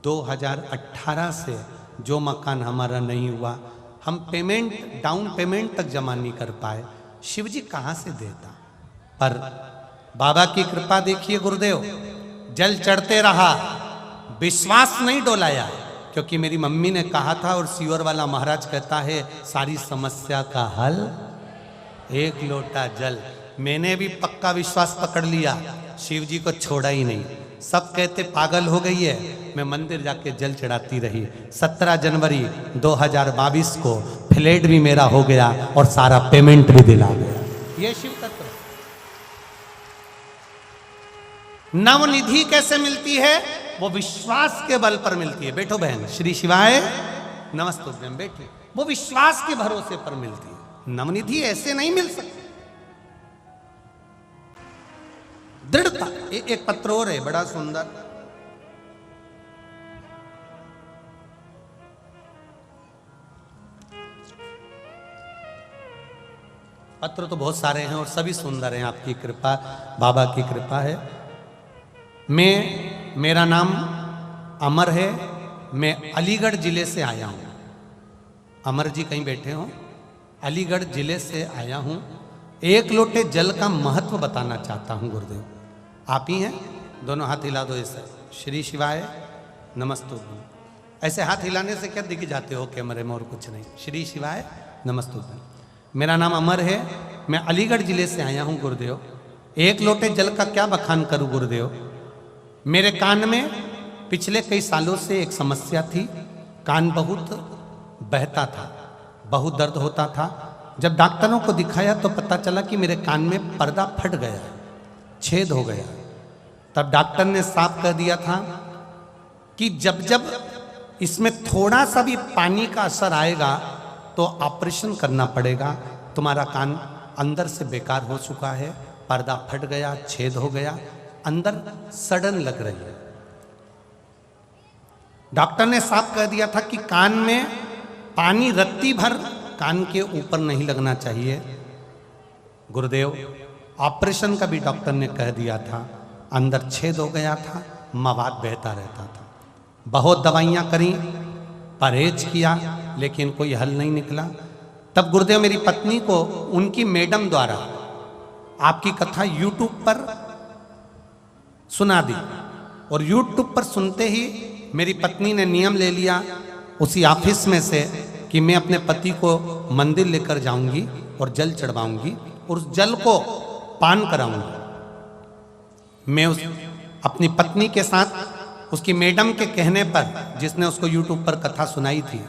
2018 से जो मकान हमारा नहीं हुआ, हम पेमेंट डाउन पेमेंट तक जमा नहीं कर पाए। शिव जी कहाँ से देता? पर बाबा की कृपा देखिए गुरुदेव, जल चढ़ते रहा, विश्वास नहीं डोलाया, क्योंकि मेरी मम्मी ने कहा था और सीवर वाला महाराज कहता है सारी समस्या का हल 1 लोटा जल। मैंने भी पक्का विश्वास पकड़ लिया, शिव जी को छोड़ा ही नहीं। सब कहते पागल हो गई है, मैं मंदिर जाके जल चढ़ाती रही। 17 जनवरी 2022 को फ्लैट भी मेरा हो गया और सारा पेमेंट भी दिला गया। ये शिव तत्व। नवनिधि कैसे मिलती है? वो विश्वास के बल पर मिलती है। बैठो बहन, श्री शिवाय नमस्तुभ्यम। बैठो, वो विश्वास के भरोसे पर मिलती है। नवनिधि ऐसे नहीं मिल सकती। दृढ़ता। एक पत्र और है बड़ा सुंदर। पत्र तो बहुत सारे हैं और सभी सुंदर हैं, आपकी कृपा, बाबा की कृपा है। मेरा नाम अमर है, मैं अलीगढ़ जिले से आया हूं। अमर जी कहीं बैठे हो? अलीगढ़ जिले से आया हूं। 1 लोटे जल का महत्व बताना चाहता हूं गुरुदेव। आप ही हैं? दोनों हाथ हिला दो ऐसे। श्री शिवाय नमस्तुभ्यम। ऐसे हाथ हिलाने से क्या दिख जाते हो कैमरे में और कुछ नहीं। श्री शिवाय नमस्तुभ्यम। मेरा नाम अमर है, मैं अलीगढ़ जिले से आया हूं गुरुदेव। 1 लोटे जल का क्या बखान करूं गुरुदेव। मेरे कान में पिछले कई सालों से एक समस्या थी। कान बहुत बहता था, बहुत दर्द होता था। जब डॉक्टरों को दिखाया तो पता चला कि मेरे कान में पर्दा फट गया, छेद हो गया। तब डॉक्टर ने साफ कह दिया था कि जब जब इसमें थोड़ा सा भी पानी का असर आएगा तो ऑपरेशन करना पड़ेगा। तुम्हारा कान अंदर से बेकार हो चुका है, पर्दा फट गया, छेद हो गया, अंदर सड़न लग रही है। डॉक्टर ने साफ कह दिया था कि कान में पानी रत्ती भर कान के ऊपर नहीं लगना चाहिए। गुरुदेव, ऑपरेशन का भी डॉक्टर ने कह दिया था। अंदर छेद हो गया था, मवाद बहता रहता था। बहुत दवाइयां करी, परहेज किया, लेकिन कोई हल नहीं निकला। तब गुरुदेव मेरी पत्नी को उनकी मैडम द्वारा आपकी कथा यूट्यूब पर सुना दी और यूट्यूब पर सुनते ही मेरी पत्नी ने नियम ले लिया उसी ऑफिस में से कि मैं अपने पति को मंदिर लेकर जाऊंगी और जल चढ़वाऊंगी और उस जल को पान कराऊंगी। मैं उस अपनी पत्नी के साथ उसकी मैडम के कहने पर, जिसने उसको यूट्यूब पर कथा सुनाई थी,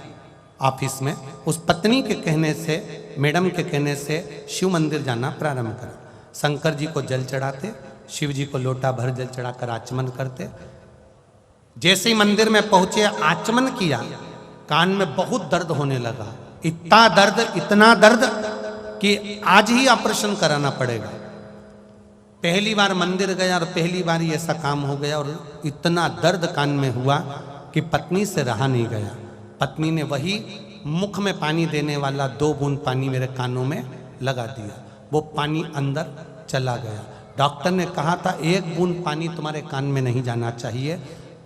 ऑफिस में, उस पत्नी के कहने से, मैडम के कहने से शिव मंदिर जाना प्रारंभ करा। शंकर जी को जल चढ़ाते, शिव जी को लोटा भर जल चढ़ाकर आचमन करते। जैसे ही मंदिर में पहुंचे, आचमन किया, कान में बहुत दर्द होने लगा। इतना दर्द कि आज ही ऑपरेशन कराना पड़ेगा। पहली बार मंदिर गया और पहली बार ही ऐसा काम हो गया, और इतना दर्द कान में हुआ कि पत्नी से रहा नहीं गया। पत्नी ने वही मुख में पानी देने वाला 2 बूंद पानी मेरे कानों में लगा दिया। वो पानी अंदर चला गया। डॉक्टर ने कहा था 1 बूंद पानी तुम्हारे कान में नहीं जाना चाहिए।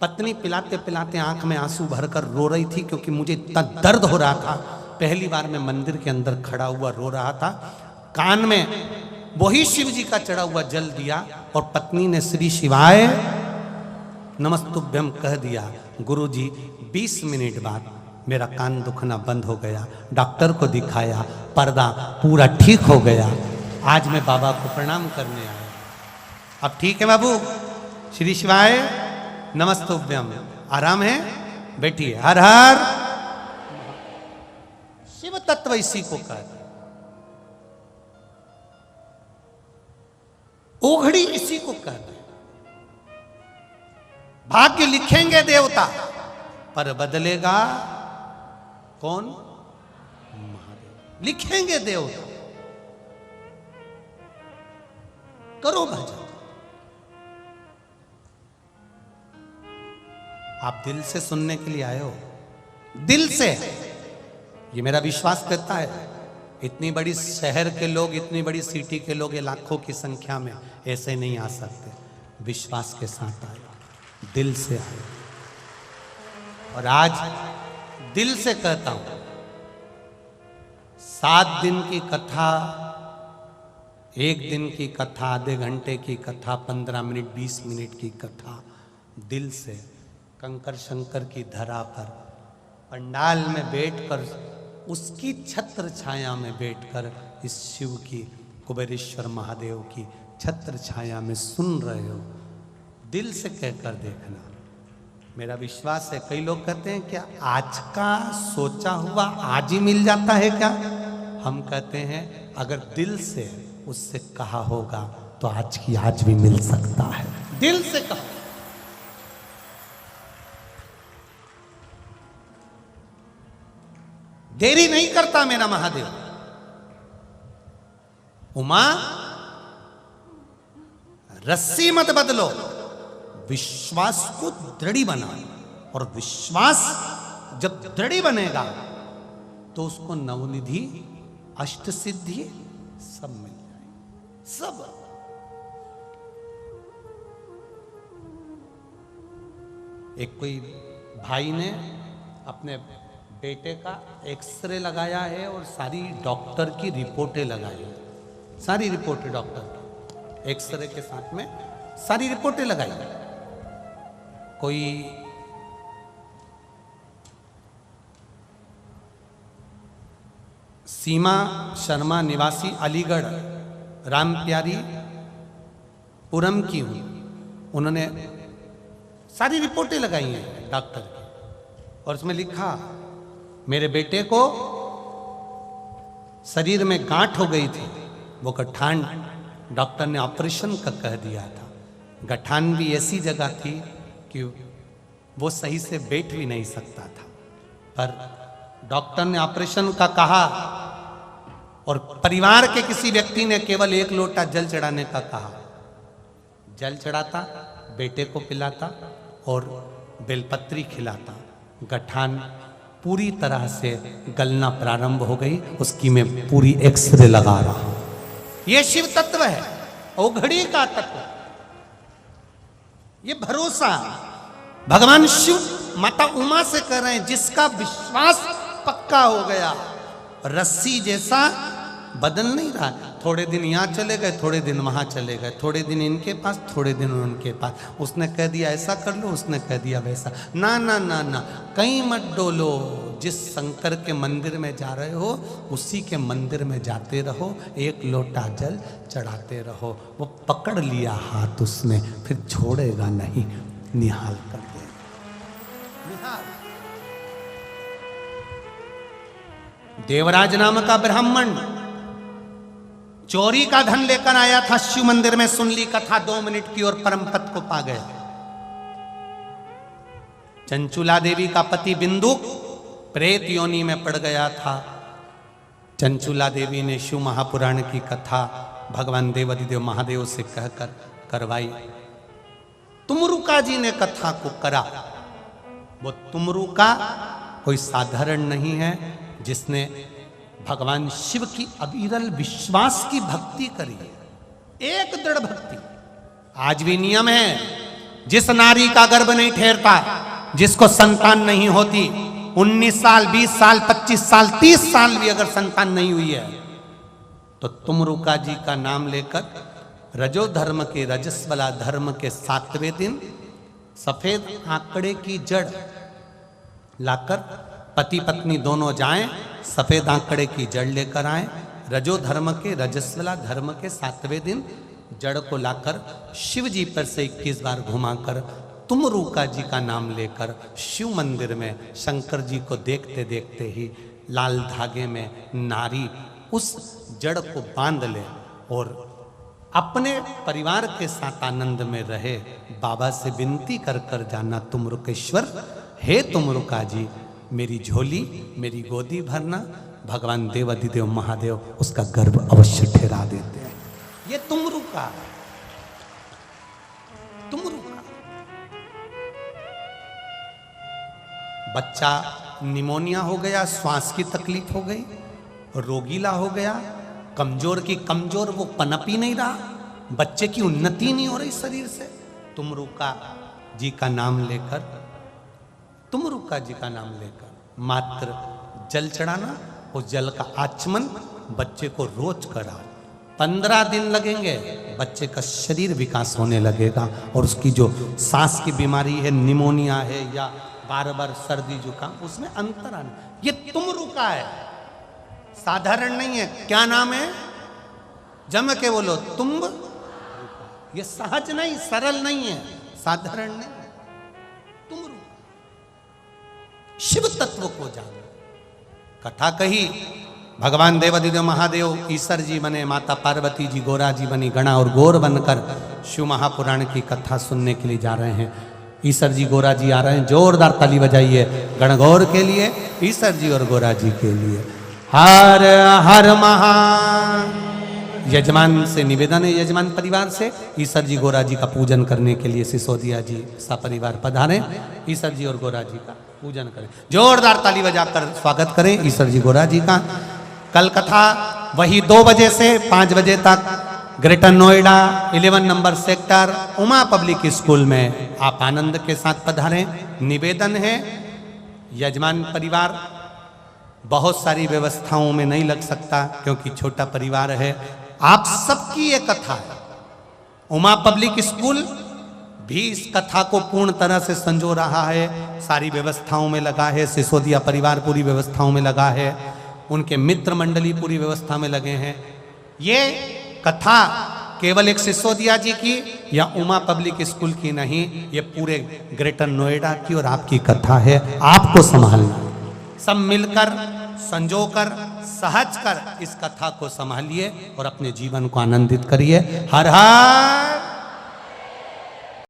पत्नी पिलाते पिलाते आंख में आंसू भरकर रो रही थी, क्योंकि मुझे इतना दर्द हो रहा था। पहली बार मैं मंदिर के अंदर खड़ा हुआ रो रहा था। कान में वही शिव जी का चढ़ा हुआ जल दिया, और पत्नी ने श्री शिवाय नमस्तुभ्यम कह दिया। गुरुजी 20 मिनट बाद मेरा कान दुखना बंद हो गया। डॉक्टर को दिखाया, पर्दा पूरा ठीक हो गया। आज मैं बाबा को प्रणाम करने आया। अब ठीक है बाबू, श्री शिवाय नमस्तुभ्यम, आराम है, बैठिए। हर हर शिव तत्व इसी को कहते, ओघड़ी इसी को कहते। भाग्य लिखेंगे देवता, पर बदलेगा कौन? महादेव। लिखेंगे देवता, करो भजन। आप दिल से सुनने के लिए आए हो, दिल से, ये मेरा विश्वास करता है। इतनी बड़ी शहर के लोग, इतनी बड़ी सिटी के लोग, ये लाखों की संख्या में ऐसे नहीं आ सकते। विश्वास के साथ आए, दिल से आए। और आज दिल से कहता हूं, 7 दिन की कथा, 1 दिन की कथा, आधे घंटे की कथा, 15 मिनट 20 मिनट की कथा, दिल से कंकर शंकर की धरा पर पंडाल में बैठकर, उसकी छत्र छाया में बैठकर इस शिव की, कुबेरेश्वर महादेव की छत्र छाया में सुन रहे हो। दिल से कहकर देखना। मेरा विश्वास है, कई लोग कहते हैं क्या आज का सोचा हुआ आज ही मिल जाता है क्या? हम कहते हैं अगर दिल से उससे कहा होगा तो आज की आज भी मिल सकता है। दिल से कहा, देरी नहीं करता मेरा महादेव। उमा, रस्सी मत बदलो, विश्वास को दृढ़ बनाओ, और विश्वास जब दृढ़ बनेगा तो उसको नवनिधि, अष्ट सिद्धि सब मिल जाएगी, सब। एक कोई भाई ने अपने बेटे का एक्सरे लगाया है और सारी डॉक्टर की रिपोर्टें लगाई है, सारी रिपोर्टें डॉक्टर एक्सरे के साथ में सारी रिपोर्टें लगाई। कोई सीमा शर्मा निवासी अलीगढ़ राम प्यारी पुरम की हुई, उन्होंने सारी रिपोर्टें लगाई हैं डॉक्टर की, और उसमें लिखा मेरे बेटे को शरीर में गांठ हो गई थी, वो गठान डॉक्टर ने ऑपरेशन का कह दिया था। गठान भी ऐसी जगह थी कि वो सही से बैठ भी नहीं सकता था, पर डॉक्टर ने ऑपरेशन का कहा और परिवार के किसी व्यक्ति ने केवल 1 लोटा जल चढ़ाने का कहा। जल चढ़ाता, बेटे को पिलाता और बेलपत्री खिलाता। गठान पूरी तरह से गलना प्रारंभ हो गई, उसकी मैं पूरी एक्सरे लगा रहा हूं। यह शिव तत्व है, ओघड़ी का तत्व, ये भरोसा भगवान शिव माता उमा से कर रहे हैं। जिसका विश्वास पक्का हो गया, रस्सी जैसा बदल नहीं रहा। थोड़े दिन यहाँ चले गए, थोड़े दिन वहां चले गए, थोड़े दिन इनके पास, थोड़े दिन उनके पास। उसने कह दिया ऐसा कर लो, उसने कह दिया वैसा। ना ना ना ना, कहीं मत डोलो। जिस शंकर के मंदिर में जा रहे हो उसी के मंदिर में जाते रहो, 1 लोटा जल चढ़ाते रहो। वो पकड़ लिया हाथ उसने, फिर छोड़ेगा नहीं, निहाल कर देगा। निहाल देवराज नाम का ब्राह्मण चोरी का धन लेकर आया था शिव मंदिर में, सुन ली कथा 2 मिनट की और परम पद को पा गया। चंचुला देवी का पति बिंदुक प्रेत योनि में पड़ गया था। चंचुला देवी ने शिव महापुराण की कथा भगवान देवाधिदेव महादेव से कहकर करवाई। तुमरुका जी ने कथा को करा। वो तुमरुका कोई साधारण नहीं है, जिसने भगवान शिव की अविरल विश्वास की भक्ति करी है, एक दृढ़ भक्ति। आज भी नियम है, जिस नारी का गर्भ नहीं ठहरता, जिसको संतान नहीं होती, 19 साल 20 साल 25 साल 30 साल भी अगर संतान नहीं हुई है, तो तुमरुका जी का नाम लेकर रजो धर्म के रजस्वला धर्म के 7वें दिन सफेद आंकड़े की जड़ लाकर पति पत्नी दोनों जाएं, सफेद आंकड़े की जड़ लेकर आए। रजो धर्म के रजस्वला धर्म के 7वें दिन जड़ को लाकर शिव जी पर से 21 बार घुमाकर तुमरुका जी का नाम लेकर शिव मंदिर में शंकर जी को देखते देखते ही लाल धागे में नारी उस जड़ को बांध ले और अपने परिवार के साथ आनंद में रहे। बाबा से विनती कर कर जाना, तुमरुकेश्वर, हे तुमरुका जी, मेरी झोली मेरी गोदी भरना। भगवान देवाधिदेव महादेव उसका गर्भ अवश्य ठहरा देते हैं। ये तुमरुका, तुमरुका। बच्चा निमोनिया हो गया, श्वास की तकलीफ हो गई, रोगीला हो गया, कमजोर की कमजोर, वो पनप ही नहीं रहा, बच्चे की उन्नति नहीं हो रही शरीर से। तुमरुका जी का नाम लेकर, तुमरुका जी का नाम लेकर मात्र जल चढ़ाना, उस जल का आचमन बच्चे को रोज कराओ। 15 दिन लगेंगे, बच्चे का शरीर विकास होने लगेगा और उसकी जो सांस की बीमारी है, निमोनिया है या बार बार सर्दी जुकाम, उसमें अंतर आना। ये तुमरुका है, साधारण नहीं है। क्या नाम है? जम के बोलो, तुम। ये सहज नहीं, सरल नहीं है, साधारण नहीं, तुमरुका। शिव तत्व को जानो। कथा कही, भगवान देवाधिदेव महादेव ईश्वर जी बने, माता पार्वती जी गोरा जी बनी, गणा और गौर बनकर शिव महापुराण की कथा सुनने के लिए जा रहे हैं। ईश्वर जी गोरा जी आ रहे हैं, जोरदार ताली बजाइए गणगौर के लिए, ईश्वर जी और गोरा जी के लिए। हर हर महा। यजमान से निवेदन है, यजमान परिवार से ईश्वर जी गोरा जी का पूजन करने के लिए सिसोदिया जी सपरिवार पधारें। ईश्वर जी और गोरा जी का पूजन करें, जोरदार ताली बजाकर स्वागत करें ईश्वर जी गोरा जी का। कल कथा वही 2 बजे से 5 बजे तक greater Noida 11 number sector Uma public school में आप आनंद के साथ पधारें। निवेदन है, यजमान परिवार बहुत सारी व्यवस्थाओं में नहीं लग सकता क्योंकि छोटा परिवार है। आप सबकी ये कथा है। उमा पब्लिक स्कूल भी इस कथा को पूर्ण तरह से संजो रहा है, सारी व्यवस्थाओं में लगा है। सिसोदिया परिवार पूरी व्यवस्थाओं में लगा है, उनके मित्र मंडली पूरी व्यवस्था में लगे हैं। ये कथा केवल एक सिसोदिया जी की या उमा पब्लिक स्कूल की नहीं, ये पूरे ग्रेटर नोएडा की और आपकी कथा है। आपको संभालना, सब मिलकर संजोकर सहज कर इस कथा को संभालिए और अपने जीवन को आनंदित करिए। हर हर